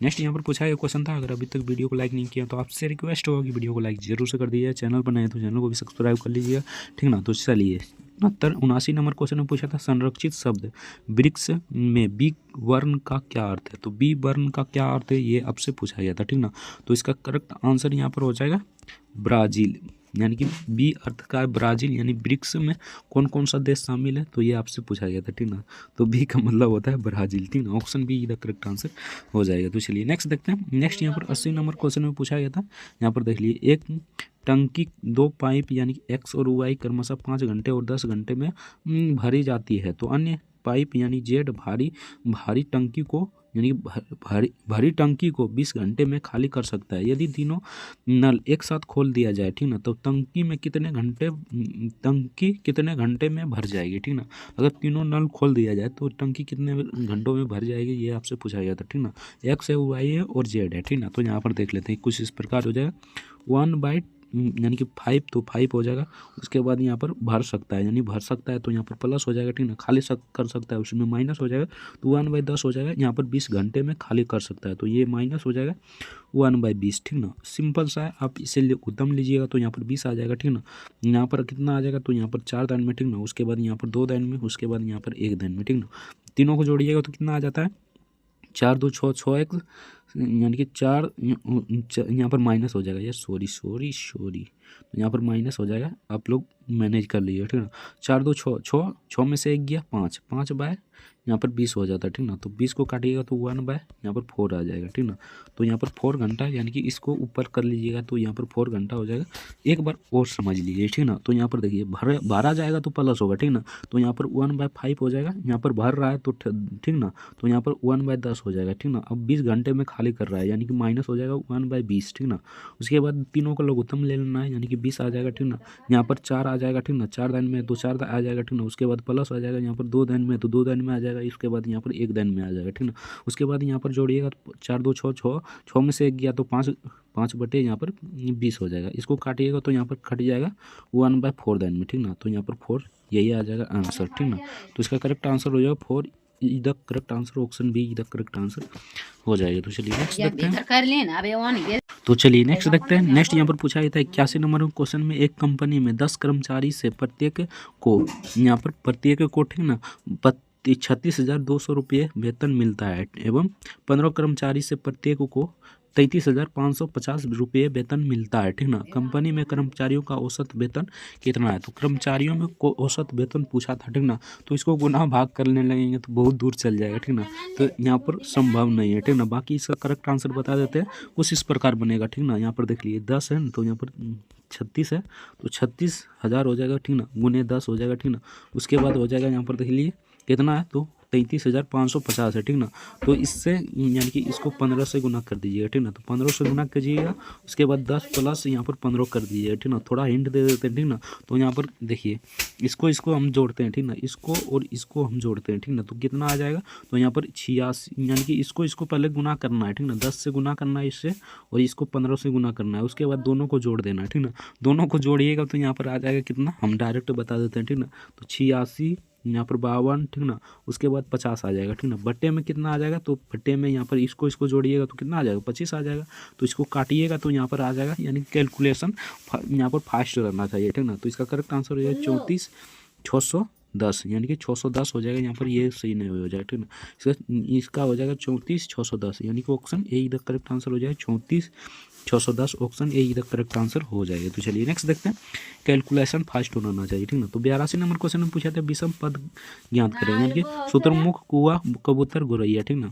नेक्स्ट यहाँ पर पूछा है क्वेश्चन था अगर अभी तक वीडियो को लाइक नहीं किया तो आपसे रिक्वेस्ट होगा कि वीडियो को लाइक जरूर से कर दीजिए। चैनल पर नए तो चैनल को भी सब्सक्राइब कर लीजिएगा, ठीक ना। तो चलिए 79 नंबर क्वेश्चन में पूछा था संरक्षित शब्द वृक्ष में बी वर्ण का क्या अर्थ है। तो बी वर्ण का क्या अर्थ है ये आपसे पूछा गया था, ठीक ना। तो इसका करेक्ट आंसर यहाँ पर हो जाएगा ब्राज़ील, यानी कि बी अर्थ का है ब्राज़ील, यानी ब्रिक्स में कौन कौन सा देश शामिल है, तो ये आपसे पूछा गया था, ठीक ना। तो बी का मतलब होता है ब्राज़ील, ठीक ना। ऑप्शन बी इधर करेक्ट आंसर हो जाएगा। तो चलिए नेक्स्ट देखते हैं। नेक्स्ट यहाँ पर 80 नंबर क्वेश्चन में पूछा गया था, यहाँ पर देख लीजिए, एक टंकी 2 पाइप यानी कि एक्स और वाई क्रमशः 5 घंटे और 10 घंटे में भरी जाती है, तो अन्य पाइप यानी जेड भारी टंकी को यानी भरी टंकी को 20 घंटे में खाली कर सकता है। यदि तीनों नल एक साथ खोल दिया जाए, ठीक ना, तो टंकी कितने घंटे में भर जाएगी, ठीक ना। अगर तीनों नल खोल दिया जाए तो टंकी कितने घंटों में भर जाएगी, ये आपसे पूछा गया था, ठीक ना। एक्स है, वाई है और जेड है, ठीक ना। तो यहाँ पर देख लेते हैं, कुछ इस प्रकार हो जाएगा 1/, यानी कि 5, तो 5 हो जाएगा। उसके बाद यहाँ पर भर सकता है, यानी भर सकता है तो यहाँ पर प्लस हो जाएगा, ठीक ना। खाली कर सकता है, उसमें माइनस हो जाएगा, तो 1/10 हो जाएगा। यहाँ पर 20 घंटे में खाली कर सकता है, तो ये माइनस हो जाएगा 1/20, ठीक ना। सिंपल सा है, आप इसे उत्तम लीजिएगा तो यहाँ पर 20 आ जाएगा, ठीक ना। यहाँ पर कितना आ जाएगा, तो यहाँ पर 4 दान में, ठीक ना। उसके बाद यहाँ पर 2 दान में, उसके बाद यहाँ पर 1 दान में, ठीक ना। तीनों को जोड़िएगा तो कितना आ जाता है, 4 2 6 6 1, यानी कि 4 यहाँ पर माइनस हो जाएगा, यार सॉरी, तो यहाँ पर माइनस हो जाएगा, आप लोग मैनेज कर लीजिए, ठीक ना। 4 2 6 6 में से 1 गया 5, 5 बाय यहाँ पर 20 हो जाता है, ठीक ना। तो 20 को काटिएगा तो 1 बाय यहाँ पर 4 आ जाएगा, ठीक ना। तो यहाँ पर 4 घंटा, यानी कि इसको ऊपर कर लीजिएगा तो यहाँ पर 4 घंटा हो जाएगा। एक बार और समझ लीजिए, ठीक ना। तो यहाँ पर देखिए भरा जाएगा तो प्लस होगा, ठीक ना। तो यहाँ पर 1/5 हो जाएगा, यहाँ पर भर रहा है तो ठीक ना। तो यहाँ पर 1/10 हो जाएगा, ठीक ना। अब 20 घंटे में खाली कर रहा है, यानी कि माइनस हो जाएगा 1/20, ठीक ना। उसके बाद तीनों का लघुत्तम ले लेना है, यानी कि 20 आ जाएगा, ठीक ना। यहाँ पर 4 आ जाएगा, ठीक ना। 4 दान में तो 4 आ जाएगा, ठीक ना। उसके बाद प्लस आ जाएगा, यहाँ पर 2 दान में तो 2 दान में आ जाएगा, इसके बाद यहाँ पर 1 दान में आ जाएगा, ठीक ना। उसके बाद यहाँ पर जोड़िएगा तो 4 2 6 6 6 में से 1 गया तो 5 बटे यहाँ पर 20 हो जाएगा। इसको काटिएगा तो यहाँ पर कट जाएगा 1/4 दान में, ठीक ना। तो यहाँ पर 4 यही आ जाएगा आंसर, ठीक ना। तो इसका करेक्ट आंसर हो जाएगा 4 इधर करेक्ट आंसर, ऑप्शन बी इधर करेक्ट आंसर हो जाएगा। तो चलिए नेक्स्ट देखते हैं। तो चलिए नेक्स्ट देखते हैं। नेक्स्ट यहाँ पर पूछा गया था 81 नंबर क्वेश्चन में, एक कंपनी में 10 कर्मचारी से प्रत्येक को ठीक ना 36,200 रुपये वेतन मिलता है, एवं 15 कर्मचारी से प्रत्येक को 33,550 रुपये वेतन मिलता है, ठीक ना। कंपनी में कर्मचारियों का औसत वेतन कितना है, तो कर्मचारियों में को औसत वेतन पूछा था, ठीक ना। तो इसको गुना भाग करने लगेंगे तो बहुत दूर चल जाएगा, ठीक ना। तो यहाँ पर संभव नहीं है, ठीक ना। बाकी इसका करेक्ट आंसर बता देते हैं, कुछ इस प्रकार बनेगा, ठीक ना। यहाँ पर देख लीजिए 10 है तो यहाँ पर 36 है तो 36,000 हो जाएगा, ठीक ना, गुने 10 हो जाएगा, ठीक ना। उसके बाद हो जाएगा यहाँ पर देख लीजिए कितना है, तो 33,550 है, ठीक ना। तो इससे यानी कि इसको 15 से गुना कर दीजिएगा, ठीक ना। तो 15 से गुना कीजिएगा, उसके बाद 10 प्लस यहाँ पर 15 कर दीजिएगा, ठीक ना। थोड़ा हिंट दे देते हैं, ठीक ना। तो यहाँ पर देखिए इसको हम जोड़ते हैं, ठीक ना। इसको और इसको हम जोड़ते हैं, ठीक ना। तो कितना आ जाएगा, तो यहाँ पर 86, यानी कि इसको पहले गुना करना है, ठीक ना। 10 से गुना करना है इससे, और इसको 15 से गुना करना है, उसके बाद दोनों को जोड़ देना है, ठीक ना। दोनों को जोड़िएगा तो यहाँ पर आ जाएगा कितना, हम डायरेक्ट बता देते हैं, ठीक ना। तो 86 यहाँ पर 52, ठीक ना। उसके बाद 50 आ जाएगा, ठीक ना। बट्टे में कितना आ जाएगा, तो बट्टे में यहाँ पर इसको जोड़िएगा तो कितना आ जाएगा, 25 आ जाएगा। तो इसको काटिएगा तो यहाँ पर आ जाएगा, यानी कैलकुलेशन यहाँ पर फास्ट रहना चाहिए, ठीक ना। तो इसका करेक्ट आंसर हो जाएगा 34,610, यानी कि 610 हो जाएगा। यहाँ पर ये सही नहीं हो जाएगा, ठीक ना। इसका हो जाएगा 34,610, यानी कि ऑप्शन ए इधर करेक्ट आंसर हो जाएगा 34,610, ऑप्शन ए इधर करेक्ट आंसर हो जाएगा। तो चलिए नेक्स्ट देखते हैं, कैलकुलेशन फास्ट होना चाहिए, ठीक ना। तो 82 नंबर क्वेश्चन में पूछा था विषम पद ज्ञात करें, यानी कि शुतुरमुर्ग, कौवा, कबूतर, गौरैया, ठीक ना।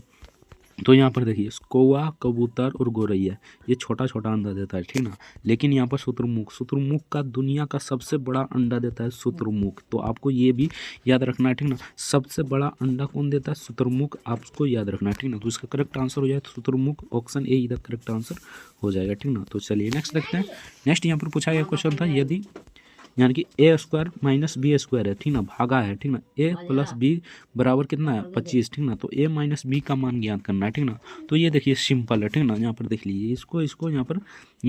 तो यहाँ पर देखिए कौवा, कबूतर और गौरैया ये छोटा छोटा अंडा देता है, ठीक ना। लेकिन यहाँ पर शुतुरमुर्ग का दुनिया का सबसे बड़ा अंडा देता है शुतुरमुर्ग। तो आपको ये भी याद रखना है, ठीक ना। सबसे बड़ा अंडा कौन देता है, शुतुरमुर्ग, आपको याद रखना है, ठीक ना। तो इसका करेक्ट आंसर हो जाए तो शुतुरमुर्ग, ऑप्शन ए इधर करेक्ट आंसर हो जाएगा, ठीक ना। तो चलिए नेक्स्ट देखते हैं। नेक्स्ट यहाँ पर पूछा गया क्वेश्चन था, यदि यानी कि a² - b² है, ठीक ना, भागा है, ठीक ना। a + b बराबर कितना है 25, ठीक ना। तो a - b का मान ज्ञात करना है, ठीक ना। तो ये देखिए सिंपल है, ठीक ना। यहाँ पर देख लीजिए इसको यहाँ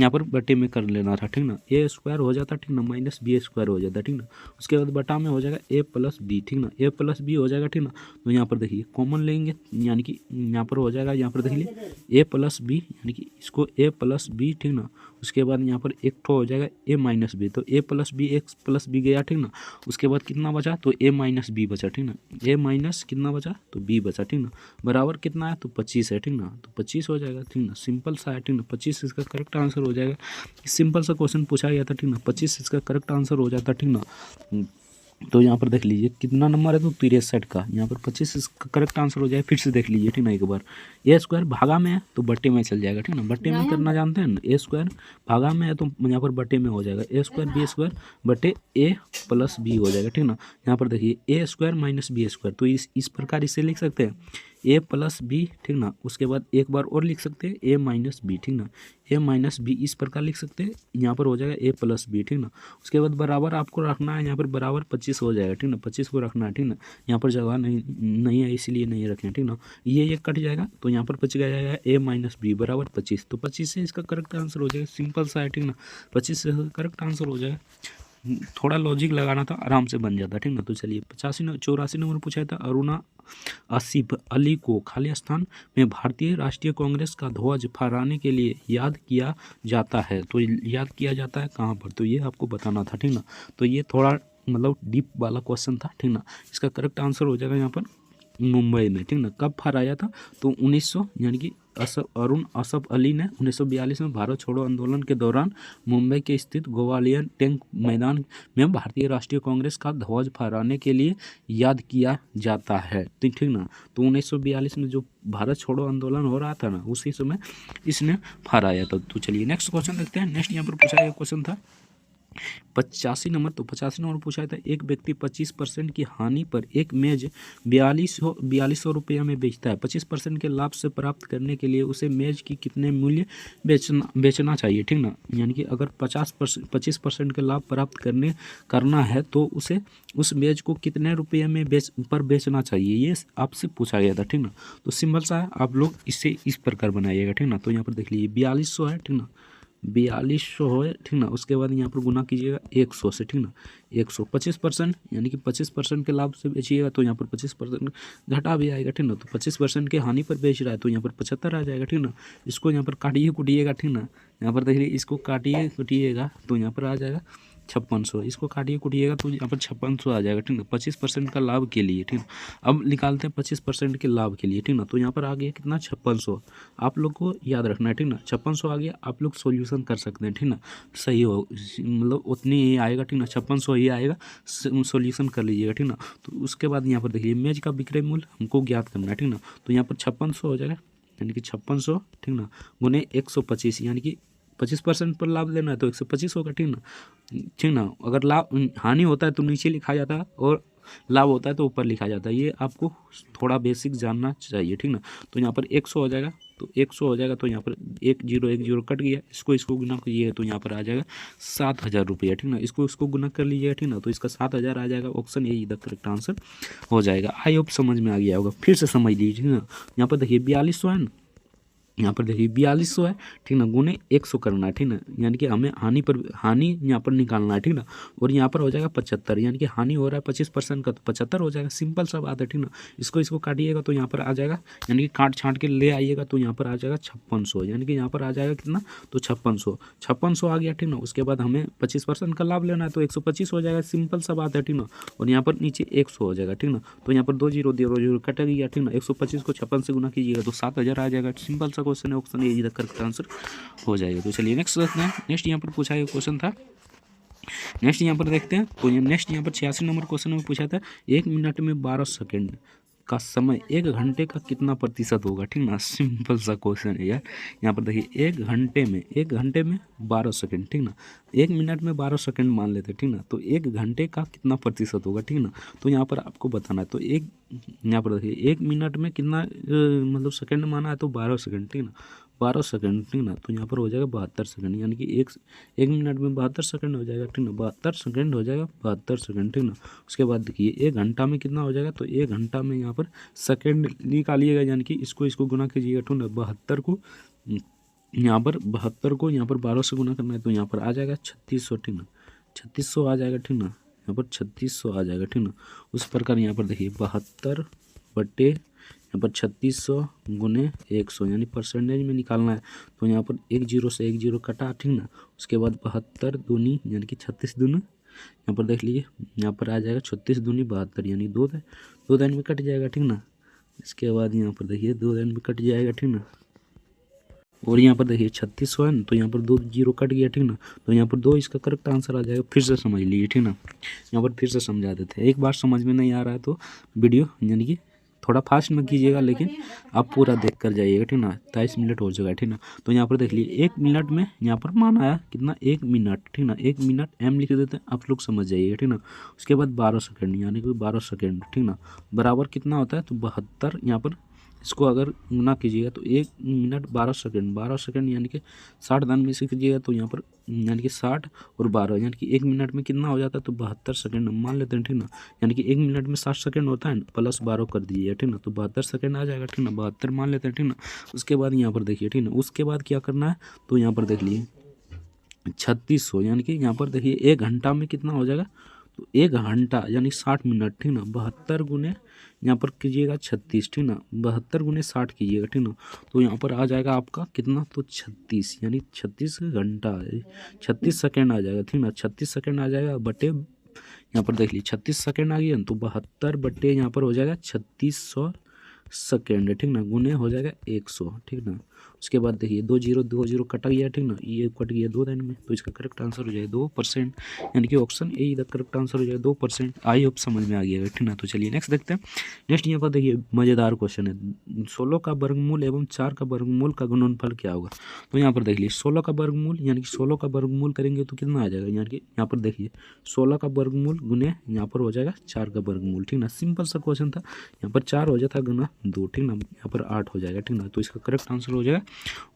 पर बटे में कर लेना था, ठीक ना। a² हो जाता, ठीक ना, -b² हो जाता, ठीक ना। उसके बाद बटा में हो जाएगा a + b, ठीक ना। a + b हो जाएगा, ठीक ना। तो यहाँ पर देखिए कॉमन लेंगे, यानी कि यहाँ पर हो जाएगा, यहाँ पर देख लीजिए a + b, यानी कि इसको a + b, ठीक ना। उसके बाद यहाँ पर एक ठो हो जाएगा ए माइनस बी, तो A plus B X plus B गया, ठीक ना। उसके बाद कितना बचा, तो ए माइनस बी बचा, ठीक ना। ए माइनस कितना बचा, तो बी बचा, ठीक ना। बराबर कितना है, तो 25 है, ठीक ना। तो 25 हो जाएगा, ठीक ना। सिंपल सा है, ठीक ना। 25 इसका करेक्ट आंसर हो जाएगा। सिंपल सा क्वेश्चन पूछा गया था, ठीक ना। 25 इसका करेक्ट आंसर हो जाता, ठीक ना। तो यहाँ पर देख लीजिए कितना नंबर है, तो 63 का। यहाँ पर 25 इसका करेक्ट आंसर हो जाए। फिर से देख लीजिए, ठीक ना। एक बार ए स्क्वायर भागा में है तो बट्टे में चल जाएगा, ठीक ना। बट्टे में करना जानते हैं ना, ए स्क्वायर भागा में है तो यहाँ पर बट्टे में हो जाएगा। ए स्क्वायर बी स्क्वायर बटे ए प्लस बी हो जाएगा, ठीक ना। यहाँ पर देखिए ए स्क्वायर माइनस बी स्क्वायर, तो इस प्रकार इसे लिख सकते हैं ए प्लस बी, ठीक ना। उसके बाद एक बार और लिख सकते हैं ए माइनस बी, ठीक ना। ए माइनस बी इस प्रकार लिख सकते हैं, यहाँ पर हो जाएगा ए प्लस बी, ठीक ना। उसके बाद बराबर आपको रखना है, यहाँ पर बराबर 25 हो जाएगा, ठीक ना। 25 को रखना है, ठीक ना। यहाँ पर जगह नहीं है इसीलिए नहीं रखें, ठीक ना। ये कट जाएगा तो यहाँ पर बच जाएगा ए माइनस बी बराबर 25, तो 25 से इसका करेक्ट आंसर हो जाएगा। सिंपल सा है, ठीक ना। 25 से करेक्ट आंसर हो जाएगा। थोड़ा लॉजिक लगाना था, आराम से बन जाता, ठीक ना। तो चलिए 84 नंबर पूछा था, अरुणा आसिफ अली को खालिस्तान में भारतीय राष्ट्रीय कांग्रेस का ध्वज फहराने के लिए याद किया जाता है। तो याद किया जाता है कहाँ पर, तो ये आपको बताना था, ठीक ना। तो ये थोड़ा मतलब डीप वाला क्वेश्चन था, ठीक ना। इसका करेक्ट आंसर हो जाएगा यहाँ पर मुंबई में, ठीक ना। कब फहराया था, तो 1900 यानी कि अरुण असफ अली ने 1942 में भारत छोड़ो आंदोलन के दौरान मुंबई के स्थित ग्वालियर टैंक मैदान में भारतीय राष्ट्रीय कांग्रेस का ध्वज फहराने के लिए याद किया जाता है, ठीक ना। तो 1942 में जो भारत छोड़ो आंदोलन हो रहा था ना, उसी समय इसने फहराया था। तो चलिए नेक्स्ट क्वेश्चन देखते हैं। नेक्स्ट यहाँ पर पूछा गया क्वेश्चन था 85 नंबर, तो 85 नंबर पूछा था, एक व्यक्ति 25% की हानि पर एक मेज 4200 रुपये में बेचता है। 25% के लाभ से प्राप्त करने के लिए उसे मेज की कितने मूल्य बेचना चाहिए, ठीक ना। यानी कि अगर 25% के लाभ प्राप्त करना है तो उसे उस मेज को कितने रुपये में बेचना चाहिए, ये आपसे पूछा गया था, ठीक ना। तो सिंपल सा है, आप लोग इसे इस प्रकार बनाइएगा, ठीक ना। तो यहाँ पर देख लीजिए 4200 है, ठीक ना। 4200 है, ठीक ना। उसके बाद यहाँ पर गुना कीजिएगा 100 से, ठीक ना। 100 25% यानी कि 25% के लाभ से बेचिएगा तो यहाँ पर 25% घाटा भी आएगा, ठीक ना। तो 25% के हानि पर बेच रहा है तो यहाँ पर 75 आ जाएगा, ठीक ना। इसको यहाँ पर काटिए कुटिएगा, ठीक ना। यहाँ पर देखिए इसको काटिए कुटिएगा तो यहाँ पर आ जाएगा 5600। इसको काटिए कुटिएगा तो यहाँ पर 5600 आ जाएगा, ठीक ना। 25% का लाभ के लिए, ठीक ना। अब निकालते हैं 25% के लाभ के लिए, ठीक ना। तो यहाँ पर आ गया कितना 5600। आप लोग को याद रखना है, ठीक ना। 5600 आ गया, आप लोग सोल्यूशन कर सकते हैं, ठीक ना। सही हो मतलब उतनी ही आएगा, ठीक ना। 5600 ही आएगा, सोल्यूशन कर लीजिएगा, ठीक ना। तो उसके बाद यहाँ पर देखिए मेज का विक्रय मूल्य हमको ज्ञात करना है, ठीक ना। तो यहाँ पर 5600 हो जाएगा, यानी कि 5600, ठीक ना, गुने 125, यानी कि 25% पर लाभ लेना है तो 125 होगा, ठीक ना। ठीक ना। अगर लाभ हानि होता है तो नीचे लिखा जाता है और लाभ होता है तो ऊपर लिखा जाता है, ये आपको थोड़ा बेसिक जानना चाहिए, ठीक ना। तो यहाँ पर 100 हो जाएगा, तो 100 हो जाएगा तो यहाँ पर 10 कट गया, इसको गुना कीजिएगा तो यहाँ पर आ जाएगा 7000 रुपया, ठीक ना। इसको गुना कर लीजिएगा, ठीक ना। तो इसका 7000 आ जाएगा, ऑप्शन ए इधर करेक्ट आंसर हो जाएगा। आई होप समझ में आ गया होगा, फिर से समझ लीजिए, ठीक ना। यहाँ पर देखिए 4200 है ना, यहाँ पर देखिए 4200 है, ठीक ना, गुने 100 करना है, ठीक ना। यानी कि हमें हानि यहाँ पर निकालना है, ठीक ना। और यहाँ पर हो जाएगा 75, यानी कि हानि हो रहा है 25% का तो 75 हो जाएगा, सिंपल सा बात है, ठीक ना। इसको काटिएगा तो यहाँ पर आ जाएगा, यानी कि काट छाँट के ले आइएगा तो यहाँ पर आ जाएगा 5600, यानी कि यहाँ पर आ जाएगा कितना, तो 5600 आ गया, ठीक ना। उसके बाद हमें 25% का लाभ लेना है तो 125 हो जाएगा, सिंपल सा बात है, ठीक ना। और यहाँ पर नीचे 100 हो जाएगा, ठीक ना। तो यहाँ पर 2 0 कट गया, ठीक ना। 125 को 56 से गुना कीजिएगा तो 7000 आ जाएगा, सिंपल सा क्वेश्चन है, ऑप्शन ए इधर करेक्ट आंसर हो जाएगा। तो चलिए नेक्स्ट देखते हैं। नेक्स्ट यहाँ पर पूछा गया क्वेश्चन था, नेक्स्ट यहाँ पर देखते हैं। तो नेक्स्ट यहाँ पर 86 नंबर क्वेश्चन में पूछा था 1 मिनट में 12 सेकंड का समय 1 घंटे का कितना प्रतिशत होगा, ठीक ना। सिंपल सा क्वेश्चन है यार। यहाँ पर देखिए 1 घंटे में 12 सेकंड, ठीक ना। 1 मिनट में 12 सेकंड मान लेते हैं, ठीक ना। तो 1 घंटे का कितना प्रतिशत होगा, ठीक ना। तो यहाँ पर आपको बताना है। तो यहाँ पर देखिए 1 मिनट में कितना मतलब सेकंड माना है तो 12 सेकंड, ठीक ना। 12 सेकंड, ठीक ना। तो यहाँ पर हो जाएगा 72 सेकंड, यानी कि एक मिनट में 72 सेकंड हो जाएगा, ठीक ना। 72 सेकंड हो जाएगा, 72 सेकंड, ठीक ना। उसके बाद देखिए 1 घंटा में कितना हो जाएगा, तो 1 घंटा में यहाँ पर सेकंड निकालिएगा, यानी कि इसको गुना कीजिएगा, ठीक ना। 72 को यहाँ पर 12 से गुना करना है तो यहाँ पर आ जाएगा 3600, ठीक ना। 3600 आ जाएगा, ठीक ना। यहाँ पर 3600 आ जाएगा, ठीक ना। उस प्रकार यहाँ पर देखिए 72 बटे यहाँ पर 3600 गुने 100 यानी परसेंटेज में निकालना है। तो यहाँ पर 1 0 से 1 0 कटा, ठीक ना। उसके बाद 72 दूनी यानी कि 36 दूनी, यहाँ पर देख लीजिए, यहाँ पर आ जाएगा 36 दूनी 72 यानी 2 दिन में कट जाएगा, ठीक ना। इसके बाद यहाँ पर देखिए 2 दिन में कट जाएगा, ठीक ना। और यहाँ पर देखिए 3600 है ना, तो यहाँ पर 2 0 कट गया, ठीक ना। तो यहाँ पर 2 इसका करेक्ट आंसर आ जाएगा। फिर से समझ लीजिए, ठीक ना। यहाँ पर फिर से समझा देते हैं। एक बार समझ में नहीं आ रहा है तो वीडियो यानी कि थोड़ा फास्ट में कीजिएगा, लेकिन आप पूरा देख कर जाइएगा, ठीक ना। 23 मिनट हो जाएगा, ठीक ना। तो यहाँ पर देख लीजिए 1 मिनट में यहाँ पर मान आया कितना, 1 मिनट, ठीक ना। 1 मिनट एम लिख देते हैं, आप लोग समझ जाइएगा, ठीक ना। उसके बाद 12 सेकेंड यानी कि 12 सेकेंड, ठीक ना, बराबर कितना होता है, तो 72। यहाँ पर इसको अगर गुना कीजिएगा तो 1 मिनट 12 सेकेंड, 12 सेकेंड यानी कि 60 दान में से कीजिएगा तो यहाँ पर यानी कि 60 और 12 यानी कि 1 मिनट में कितना हो जाता है, तो 72 सेकेंड मान लेते हैं, ठीक ना। यानी कि 1 मिनट में 60 सेकेंड होता है, प्लस 12 कर दीजिए, ठीक ना। तो 72 सेकेंड आ जाएगा, ठीक ना। 72 मान लेते हैं, ठीक ना। उसके बाद यहाँ पर देखिए, ठीक ना। उसके बाद क्या करना है, तो यहाँ पर देख लीजिए 3600 यानी कि यहाँ पर देखिए 1 घंटा में कितना हो जाएगा, तो 1 घंटा यानी 60 मिनट, ठीक ना। 72 गुने यहाँ पर कीजिएगा 36, ठीक ना। 72 गुने 60 कीजिएगा, ठीक ना। तो यहाँ पर आ जाएगा आपका कितना, तो 36 यानी 36 घंटा 36 सेकेंड आ जाएगा, ठीक ना। 36 सेकेंड आ जाएगा बटे, यहाँ पर देख लीजिए 36 सेकेंड आ गया, तो 72 बटे यहाँ पर हो जाएगा 3600 सेकेंड, ठीक ना। गुने हो जाएगा 100, ठीक ना। उसके बाद देखिए 2 0 कटा गया, ठीक ना। ये कट गया 2 दिन में, तो इसका करेक्ट आंसर हो जाएगा 2%, यानी कि ऑप्शन ए इधर करेक्ट आंसर हो जाएगा 2%। आई होप समझ में आ गया, ठीक ना। तो चलिए नेक्स्ट देखते हैं। नेक्स्ट यहाँ पर देखिए मज़ेदार क्वेश्चन है, 16 का वर्गमूल एवं 4 का वर्गमूल का गुणनफल क्या होगा। तो यहाँ पर देख लीजिए 16 का वर्गमूल यानी कि 16 का वर्गमूल करेंगे तो कितना आ जाएगा, यानी कि यहाँ पर देखिए 16 का वर्गमूल गुने यहाँ पर हो जाएगा 4 का वर्गमूल, ठीक ना। सिंपल सा क्वेश्चन था। यहाँ पर 4 हो जाता गुना 2, ठीक ना। यहाँ पर 8 हो जाएगा, ठीक ना। तो इसका करेक्ट आंसर हो जाएगा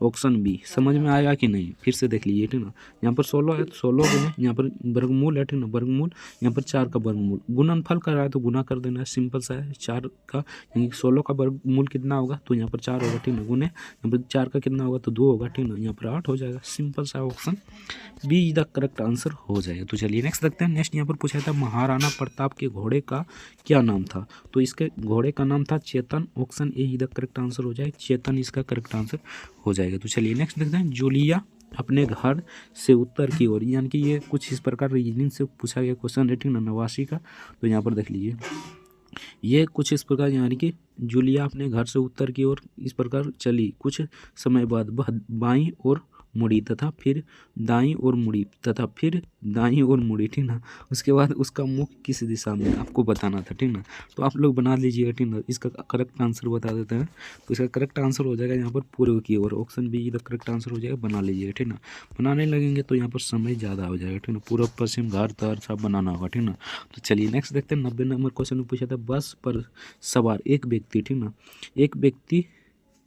ऑप्शन बी। समझ में आएगा कि नहीं, फिर से देख लीजिए, ठीक ना। यहाँ पर 16 है तो 16 गुने यहाँ पर वर्गमूल है, ठीक ना। वर्गमूल यहाँ पर 4 का वर्गमूल, गुणनफल कर रहा है तो गुना कर देना है, सिंपल सा है। 4 का यानी 16 का वर्गमूल कितना होगा, तो यहाँ पर 4 होगा, ठीक ना। गुने यहाँ पर 4 का कितना होगा, तो 2 होगा, ठीक ना। यहाँ पर 8 हो जाएगा, सिंपल सा option be the correct answer हो जाएगा। तो चलिए नेक्स्ट देखते हैं। नेक्स्ट यहाँ पर पूछा था महाराणा प्रताप के घोड़े का क्या नाम था। तो इसके घोड़े का नाम था चेतन। ऑप्शन ए इधर करेक्ट आंसर हो जाएगा, चेतन इसका करेक्ट आंसर हो जाएगा। तो चलिए नेक्स्ट देखते हैं। जूलिया अपने घर से उत्तर की ओर, यानी कि ये कुछ इस प्रकार रीजनिंग से पूछा गया क्वेश्चन है, ठीक ना, 89 का। तो यहाँ पर देख लीजिए ये कुछ इस प्रकार, यानी कि जूलिया अपने घर से उत्तर की ओर इस प्रकार चली। कुछ समय बाद वह बाईं ओर मुड़ी तथा फिर दाईं ओर मुड़ी तथा फिर दाईं ओर मुड़ी, ठीक ना। उसके बाद उसका मुख किस दिशा में, आपको बताना था, ठीक ना। तो आप लोग बना लीजिएगा, ठीक ना। इसका करेक्ट आंसर बता देते हैं। तो इसका करेक्ट आंसर हो जाएगा यहाँ पर पूर्व की ओर। ऑप्शन बी इधर करेक्ट आंसर हो जाएगा, बना लीजिएगा, ठीक ना। बनाने लगेंगे तो यहाँ पर समय ज़्यादा हो जाएगा, ठीक ना। पूर्व पश्चिम घर तर सब बनाना होगा, ठीक ना। तो चलिए नेक्स्ट देखते हैं। 90 नंबर क्वेश्चन में पूछा था बस पर सवार एक व्यक्ति, ठीक ना, एक व्यक्ति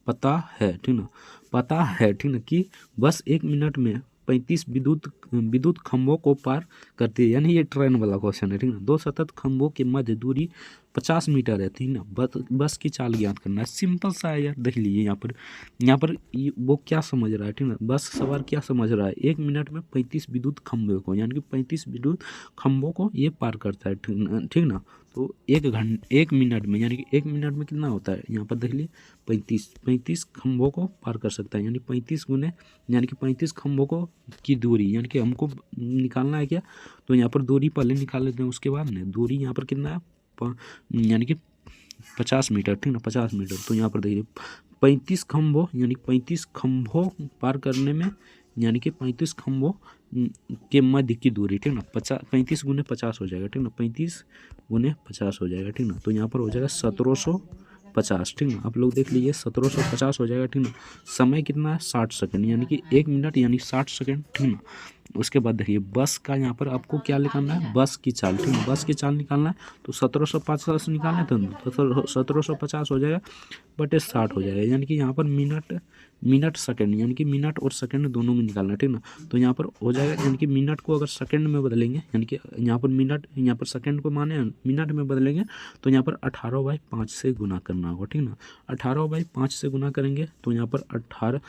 पता है, ठीक ना, पता है, ठीक ना, कि बस 1 मिनट में 35 विद्युत खंभों को पार करती है। यानी ये ट्रेन वाला क्वेश्चन है, ठीक ना। 2 सतत खंभों के मध्य दूरी 50 मीटर है, ठीक ना। बस की चाल ज्ञात करना है, सिंपल सा है यार। देख लीजिए यहाँ पर वो क्या समझ रहा है, ठीक ना। बस सवार क्या समझ रहा है, 1 मिनट में 35 विद्युत खंभों को, यानी कि 35 विद्युत खंभों को ये पार करता है, ठीक ना। तो 1 मिनट में, यानी कि 1 मिनट में कितना होता है, यहाँ पर देख लीजिए 35 खंभों को पार कर सकता है, यानी 35 गुने, यानी कि 35 खंभों को की दूरी, यानी कि हमको निकालना है क्या, तो यहाँ पर दूरी पहले निकाल लेते हैं। उसके बाद ना दूरी यहाँ पर कितना है, यानी कि 50 मीटर, ठीक ना, 50 मीटर। तो यहाँ पर देखिए 35 खंभों, यानी 35 खंभों पार करने में, यानी कि 35 खंभों के मध्य की दूरी, ठीक ना, 35 गुने 50 हो जाएगा, ठीक ना। 35 गुने 50 हो जाएगा, ठीक ना। तो यहाँ पर हो जाएगा 1750, ठीक ना। आप लोग देख लीजिए 1750 हो जाएगा, ठीक ना। समय कितना है, 60 सेकंड, यानी कि 1 मिनट यानी 60 सेकंड, ठीक ना। उसके बाद देखिए बस का यहाँ पर आपको क्या निकालना है, बस की चाल, ठीक है। बस की चाल निकालना है तो 1750 निकालना है तो 1750 हो जाएगा बटे 60 हो जाएगा, यानी कि यहाँ पर मिनट सेकंड, यानी कि मिनट और सेकंड दोनों में निकालना है, ठीक ना। तो यहाँ पर हो जाएगा, यानी कि मिनट को अगर सेकंड में बदलेंगे, यानी कि यहाँ पर मिनट, यहाँ पर सेकंड को माने मिनट में बदलेंगे तो यहाँ पर 18/5 से गुना करना होगा, ठीक ना। 18/5 से गुना करेंगे तो यहाँ पर 18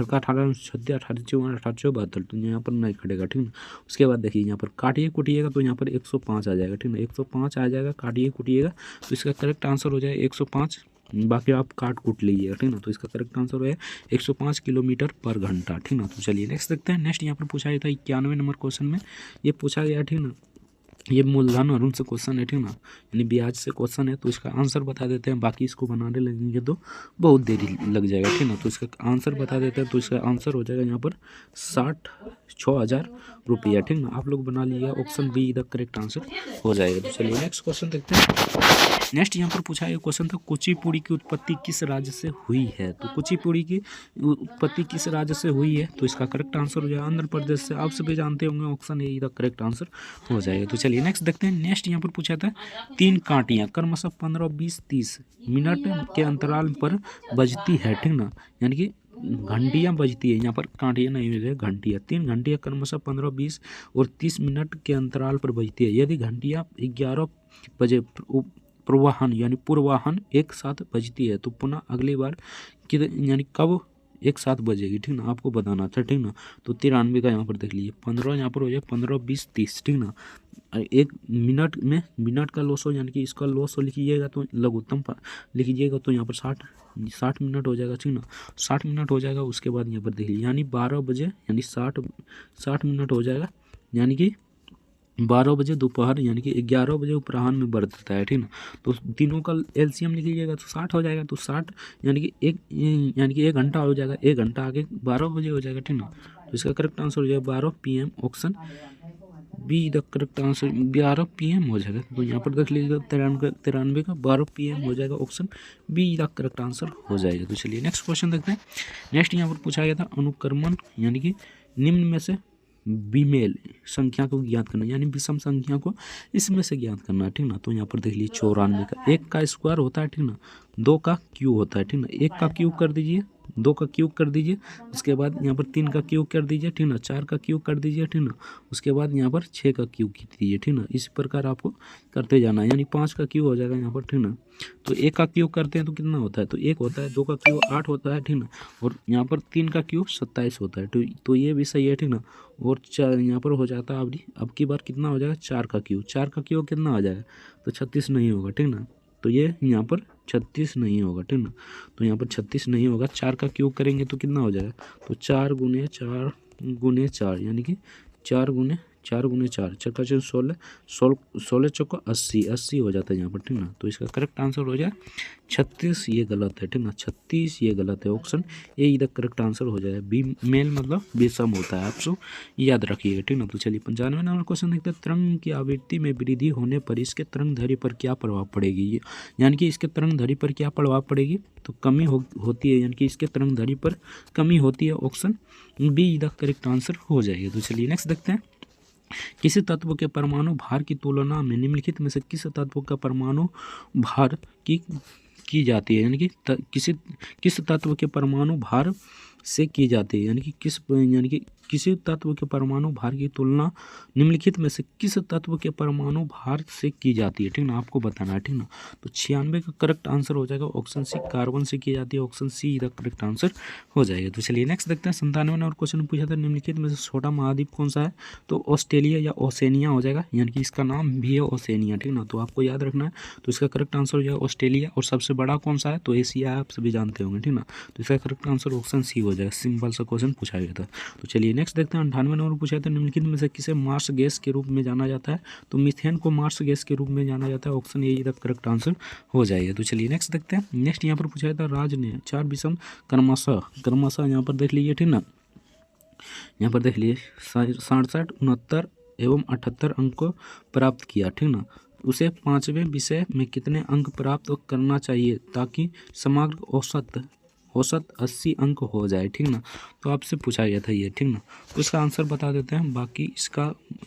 का 18 36 18 54 18 72, तो यहाँ पर नहीं खड़ेगा, ठीक ना। उसके बाद देखिए यहाँ पर काटिए कुटिएगा तो यहाँ पर 105 आ जाएगा, ठीक ना। 105 आ जाएगा, काटिए कुटिएगा तो इसका करेक्ट आंसर हो जाएगा 105 बाकी आप काट कूट लीजिएगा, ठीक ना। तो इसका करेक्ट आंसर है 105 किलोमीटर पर घंटा, ठीक ना। तो चलिए नेक्स्ट देखते हैं। नेक्स्ट यहाँ पर पूछा गया था 91 नंबर क्वेश्चन में ये पूछा गया, ठीक ना। ये मूलधन और उनसे क्वेश्चन है, ठीक ना, यानी ब्याज से क्वेश्चन है। तो इसका आंसर बता देते हैं, बाकी इसको बनाने लगेंगे तो बहुत देरी लग जाएगा, ठीक ना। तो इसका आंसर बता देते हैं। तो इसका आंसर हो जाएगा यहाँ पर 66,000 रुपया, ठीक ना। आप लोग बना लिया, option be the correct answer हो जाएगा। तो चलिए नेक्स्ट क्वेश्चन देखते हैं। नेक्स्ट यहाँ पर पूछा गया क्वेश्चन था कुचिपुड़ी की उत्पत्ति किस राज्य से हुई है। तो कुचिपुड़ी की उत्पत्ति किस राज्य से हुई है। तो इसका करेक्ट आंसर हो जाएगा आंध्र प्रदेश से। आप सभी जानते होंगे, option A the correct answer हो जाएगा। तो चलिए नेक्स्ट देखते हैं। नेक्स्ट यहाँ पर पूछा था 3 कांटियाँ क्रमशः 15, 20, 30 मिनट के अंतराल पर बजती है, ठीक ना, यानी कि घंटियाँ बजती है। यहाँ पर कांटियाँ नहीं मिल रही, घंटियाँ। 3 घंटियाँ क्रमशः 15, 20 और 30 मिनट के अंतराल पर बजती है। यदि घंटियाँ 11 बजे पूर्वाहन यानी पूर्वाहन एक साथ बजती है तो पुनः अगली बार यानी कब एक साथ बजेगी, ठीक ना, आपको बताना था, ठीक ना। तो 93 का यहाँ पर देख लीजिए। 15 यहाँ पर हो जाए 15, 20, 30, ठीक ना। एक मिनट में मिनट का लॉस हो, यानी कि इसका लॉस हो लिखिएगा तो लघुत्तम लिखिएगा तो यहाँ पर 60 मिनट हो जाएगा, ठीक ना। 60 मिनट हो जाएगा। उसके बाद यहाँ पर देख लीजिए, यानी 12 बजे यानी 60 मिनट हो जाएगा, यानी कि 12 बजे दोपहर यानी कि 11 बजे अपराह्न में बरतता है, ठीक ना। तो तीनों का एलसीएम लिख लीजिएगा तो 60 हो जाएगा। तो 60 यानी कि एक घंटा हो जाएगा, एक घंटा आगे 12 बजे हो जाएगा, ठीक ना। तो इसका करेक्ट आंसर हो जाएगा 12 PM, option be the correct answer 12 PM हो जाएगा। तो यहाँ पर देख लीजिएगा 93 का 12 PM हो जाएगा, option be the correct answer हो जाएगा। तो चलिए नेक्स्ट क्वेश्चन देखते हैं। नेक्स्ट यहाँ पर पूछा गया था अनुक्रमण यानी कि निम्न में से विमेल संख्या को ज्ञात करना, यानी विषम संख्या को इसमें से ज्ञात करना है, ठीक ना। तो यहाँ पर देख लीजिए 94 का 1 का स्क्वायर होता है, ठीक ना, 2 का क्यूब होता है, ठीक ना। 1 का क्यूब कर दीजिए, 2 का क्यूब कर दीजिए, उसके बाद यहाँ पर 3 का क्यूब कर दीजिए, ठीक ना। 4 का क्यूब कर दीजिए, ठीक ना। उसके बाद यहाँ पर 6 का क्यूब कीजिए, ठीक ना। इस प्रकार आपको करते जाना है, यानी 5 का क्यूब हो जाएगा यहाँ पर, ठीक ना। तो 1 का क्यूब करते हैं तो कितना होता है, तो 1 होता है। 2 का क्यूब 8 होता है, ठीक ना। और यहाँ पर 3 का क्यूब 27 होता है। तो ये भी सही है, ठीक ना। और यहाँ पर हो जाता है अब की बार कितना हो जाएगा, 4 का क्यूब। 4 का क्यूब कितना हो जाएगा, तो 36 नहीं होगा, ठीक ना। तो ये यहाँ पर 36 नहीं होगा, ठीक ना। तो यहाँ पर 36 नहीं होगा। 4 का क्यूब करेंगे तो कितना हो जाएगा, तो 4 गुने 4 यानी कि 4 गुने 4 चक्का 16 16 चौका 80 हो जाता है यहाँ पर, ठीक ना। तो इसका करेक्ट आंसर हो जाए 36, ये गलत है, ठीक ना। 36 ये गलत है, ऑप्शन ए इधर करेक्ट आंसर हो जाए। बी मेल मतलब विषम होता है, आप सब याद रखिएगा, ठीक ना। तो चलिए 95 नंबर क्वेश्चन देखते हैं। तरंग की आवृत्ति में वृद्धि होने पर इसके तरंग दैर्घ्य पर क्या प्रभाव पड़ेगी, यानी कि इसके तरंग दैर्घ्य पर क्या प्रभाव पड़ेगी, तो कमी होती है, यानी कि इसके तरंग दैर्घ्य पर कमी होती है, ऑप्शन बी इधर करेक्ट आंसर हो जाएगा। तो चलिए नेक्स्ट देखते हैं। किसी तत्व के परमाणु भार की तुलना में निम्नलिखित में से किस तत्व का परमाणु भार की जाती है, यानी कि किस तत्व के परमाणु भार से की जाती है, यानी कि किसी तत्व के परमाणु भार की तुलना निम्नलिखित में से किस तत्व के परमाणु भार से की जाती है, ठीक ना, आपको बताना है, ठीक ना। तो 96 का करेक्ट आंसर हो जाएगा, ऑप्शन सी कार्बन से की जाती है, option see the correct answer हो जाएगा। तो चलिए नेक्स्ट देखते हैं। 97 नंबर क्वेश्चन पूछा था निम्नलिखित में से छोटा महाद्वीप कौन सा है, तो ऑस्ट्रेलिया या ओसेनिया हो जाएगा, यानी कि इसका नाम भी है ओसेनिया, ठीक ना। तो आपको याद रखना है। तो इसका करेक्ट आंसर हो जाएगा ऑस्ट्रेलिया। और सबसे बड़ा कौन सा है, तो एशिया, आप सभी जानते होंगे, ठीक ना। तो इसका करेक्ट आंसर ऑप्शन सी हो जाएगा। सिंपल सा क्वेश्चन पूछा गया था। तो चलिए नेक्स्ट देखते हैं। 98 नंबर पूछा था निम्नलिखित में से किसे मार्स गैस के रूप में जाना जाता है, तो मीथेन को मार्स गैस के रूप में जाना जाता है, option A the correct answer हो जाएगा। तो चलिए नेक्स्ट देखते हैं। नेक्स्ट यहाँ पर पूछा था राज ने 4 विषम क्रमशः यहाँ पर देख लीजिए, ठीक ना। यहाँ पर देख लीजिए 67, 69 एवं 78 अंक को प्राप्त किया, ठीक ना। उसे 5वें विषय में कितने अंक प्राप्त करना चाहिए ताकि समग्र औसत 80 अंक हो जाए, ठीक ना। तो आपसे पूछा गया था ये, ठीक ना। तो इसका आंसर बता देते हैं। बाकी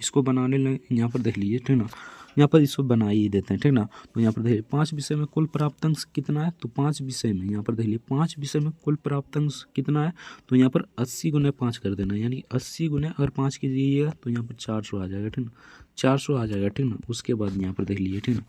इसको बनाने लगे, यहाँ पर देख लीजिए, ठीक ना। यहाँ पर इसको बना ही देते हैं, ठीक ना। तो यहाँ पर देखिए 5 विषय में कुल प्राप्त अंक कितना है, तो 5 विषय में यहाँ पर देख लीजिए 5 विषय में कुल प्राप्त अंक कितना है, तो यहाँ पर 80 गुने 5 कर देना, यानी 80 गुने अगर 5 कीजिएगा तो यहाँ पर 400 आ जाएगा, ठीक ना। 400 आ जाएगा, ठीक ना। उसके बाद यहाँ पर देख लीजिए, ठीक ना।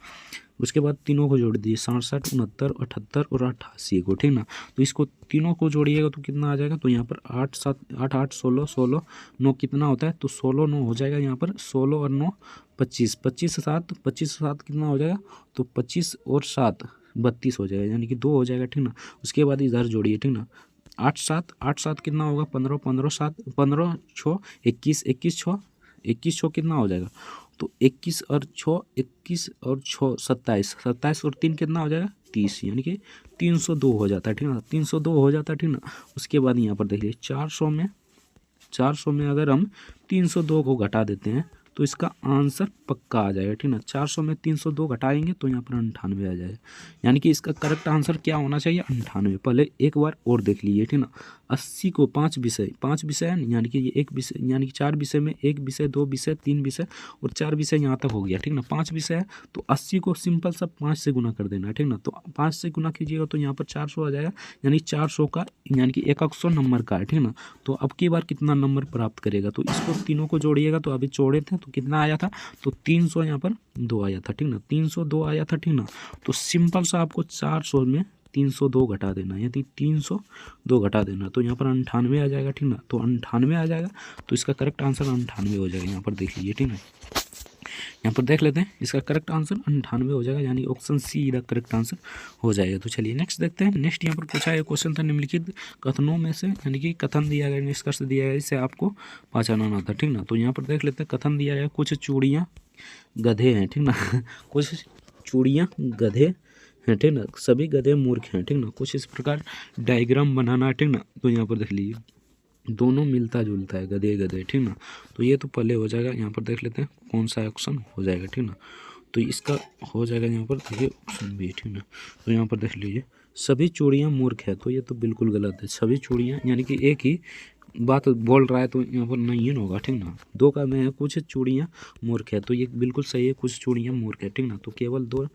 उसके बाद तीनों को जोड़ दीजिए 67, 69, 78 और 88 को, ठीक ना। तो इसको तीनों को जोड़िएगा तो कितना आ जाएगा, तो यहाँ पर 8 8 16 16 9 कितना होता है, तो 16 9 हो जाएगा यहाँ पर। 16 और 9 25 25 7 कितना हो जाएगा, तो 25 और 7 32 हो जाएगा, यानी कि 2 हो जाएगा, ठीक ना। उसके बाद इधर जोड़िए, ठीक ना। 8 7 कितना होगा, 15 15 7 15 6 21 21 6 कितना हो जाएगा, तो 21 और 6 27 27 और 3 कितना हो जाएगा, 30, यानी कि 302 हो जाता है, ठीक ना। 302 हो जाता है, ठीक ना। उसके बाद यहाँ पर देखिए 400 में अगर हम 302 को घटा देते हैं तो इसका आंसर पक्का आ जाएगा, ठीक ना। 400 में 302 घटाएंगे तो यहाँ पर 98 आ जाएगा, यानी कि इसका करेक्ट आंसर क्या होना चाहिए, 98। पहले एक बार और देख लीजिए, ठीक ना। 80 को 5 विषय है, यानी कि ये एक विषय, यानी कि 4 विषय में 1 विषय 2 विषय 3 विषय और 4 विषय यहाँ तक हो गया, ठीक ना। 5 विषय है तो 80 को सिंपल सा 5 से गुना कर देना है, ठीक ना। तो 5 से गुना कीजिएगा तो यहाँ पर 400 आ जाएगा, यानी 400 का, यानी कि 100 नंबर का है, ठीक ना। तो अब की बार कितना नंबर प्राप्त करेगा, तो इसको तीनों को जोड़िएगा, तो अभी जोड़े थे तो कितना आया था, तो 300 यहाँ पर 2 आया था, ठीक ना। 302 आया था, ठीक ना। तो सिंपल सा आपको 400 में 302 घटा देना, यानी 302 घटा देना, तो यहाँ पर 98 आ जाएगा, ठीक ना। तो 98 आ जाएगा, तो इसका करेक्ट आंसर 98 हो जाएगा, यहाँ पर देख लीजिए, ठीक ना। यहाँ पर देख लेते हैं, इसका करेक्ट आंसर 98 हो जाएगा, यानी option see the correct answer हो जाएगा। तो चलिए नेक्स्ट देखते हैं। नेक्स्ट यहाँ पर पूछा है क्वेश्चन था, निम्नलिखित कथनों में से, यानी कि कथन दिया गया, निष्कर्ष दिया गया, इसे आपको पहचानना था, ठीक ना। तो यहाँ पर देख लेते हैं, कथन दिया गया, कुछ चूड़ियाँ गधे हैं, ठीक ना। कुछ चूड़ियाँ गधे हैं, ठीक ना। सभी गधे मूर्ख हैं, ठीक ना। कुछ इस प्रकार डायग्राम बनाना है, ठीक ना। तो यहाँ पर देख लीजिए, दोनों मिलता जुलता है, गधे गधे, ठीक ना। तो ये तो पहले हो जाएगा, यहाँ पर देख लेते हैं कौन सा ऑप्शन हो जाएगा, ठीक ना। तो इसका हो जाएगा यहाँ पर देखिए ऑप्शन बी, ठीक ना। तो यहाँ पर देख लीजिए, सभी चूड़ियाँ मूर्ख है, तो ये तो बिल्कुल गलत है। सभी चूड़ियाँ यानी कि एक ही बात बोल रहा है, तो यहाँ पर नहीं होगा, ठीक ना। 2 का में है, कुछ चूड़ियाँ मूर्ख है, तो ये बिल्कुल सही है, कुछ चूड़ियाँ मूर्ख है, ठीक ना। तो केवल 2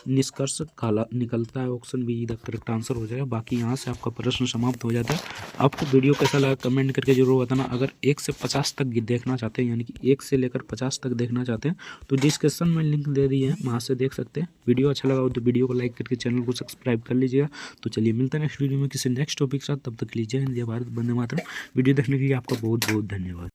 निष्कर्ष काला निकलता है, option be the correct answer हो जाएगा। बाकी यहाँ से आपका प्रश्न समाप्त हो जाता है। आपको वीडियो कैसा लगा कमेंट करके जरूर बताना। अगर 1 से 50 तक देखना चाहते हैं, यानी कि 1 से लेकर 50 तक देखना चाहते हैं, तो डिस्क्रिप्शन में लिंक दे दी है, वहाँ से देख सकते हैं। वीडियो अच्छा लगा हो तो वीडियो को लाइक करके चैनल को सब्सक्राइब कर लीजिएगा। तो चलिए मिलते हैं नेक्स्ट वीडियो में किसी नेक्स्ट टॉपिक के साथ, तब तक लीजिए। हिंदी भारत, वंदे मातरम। वीडियो देखने के लिए आपका बहुत बहुत धन्यवाद।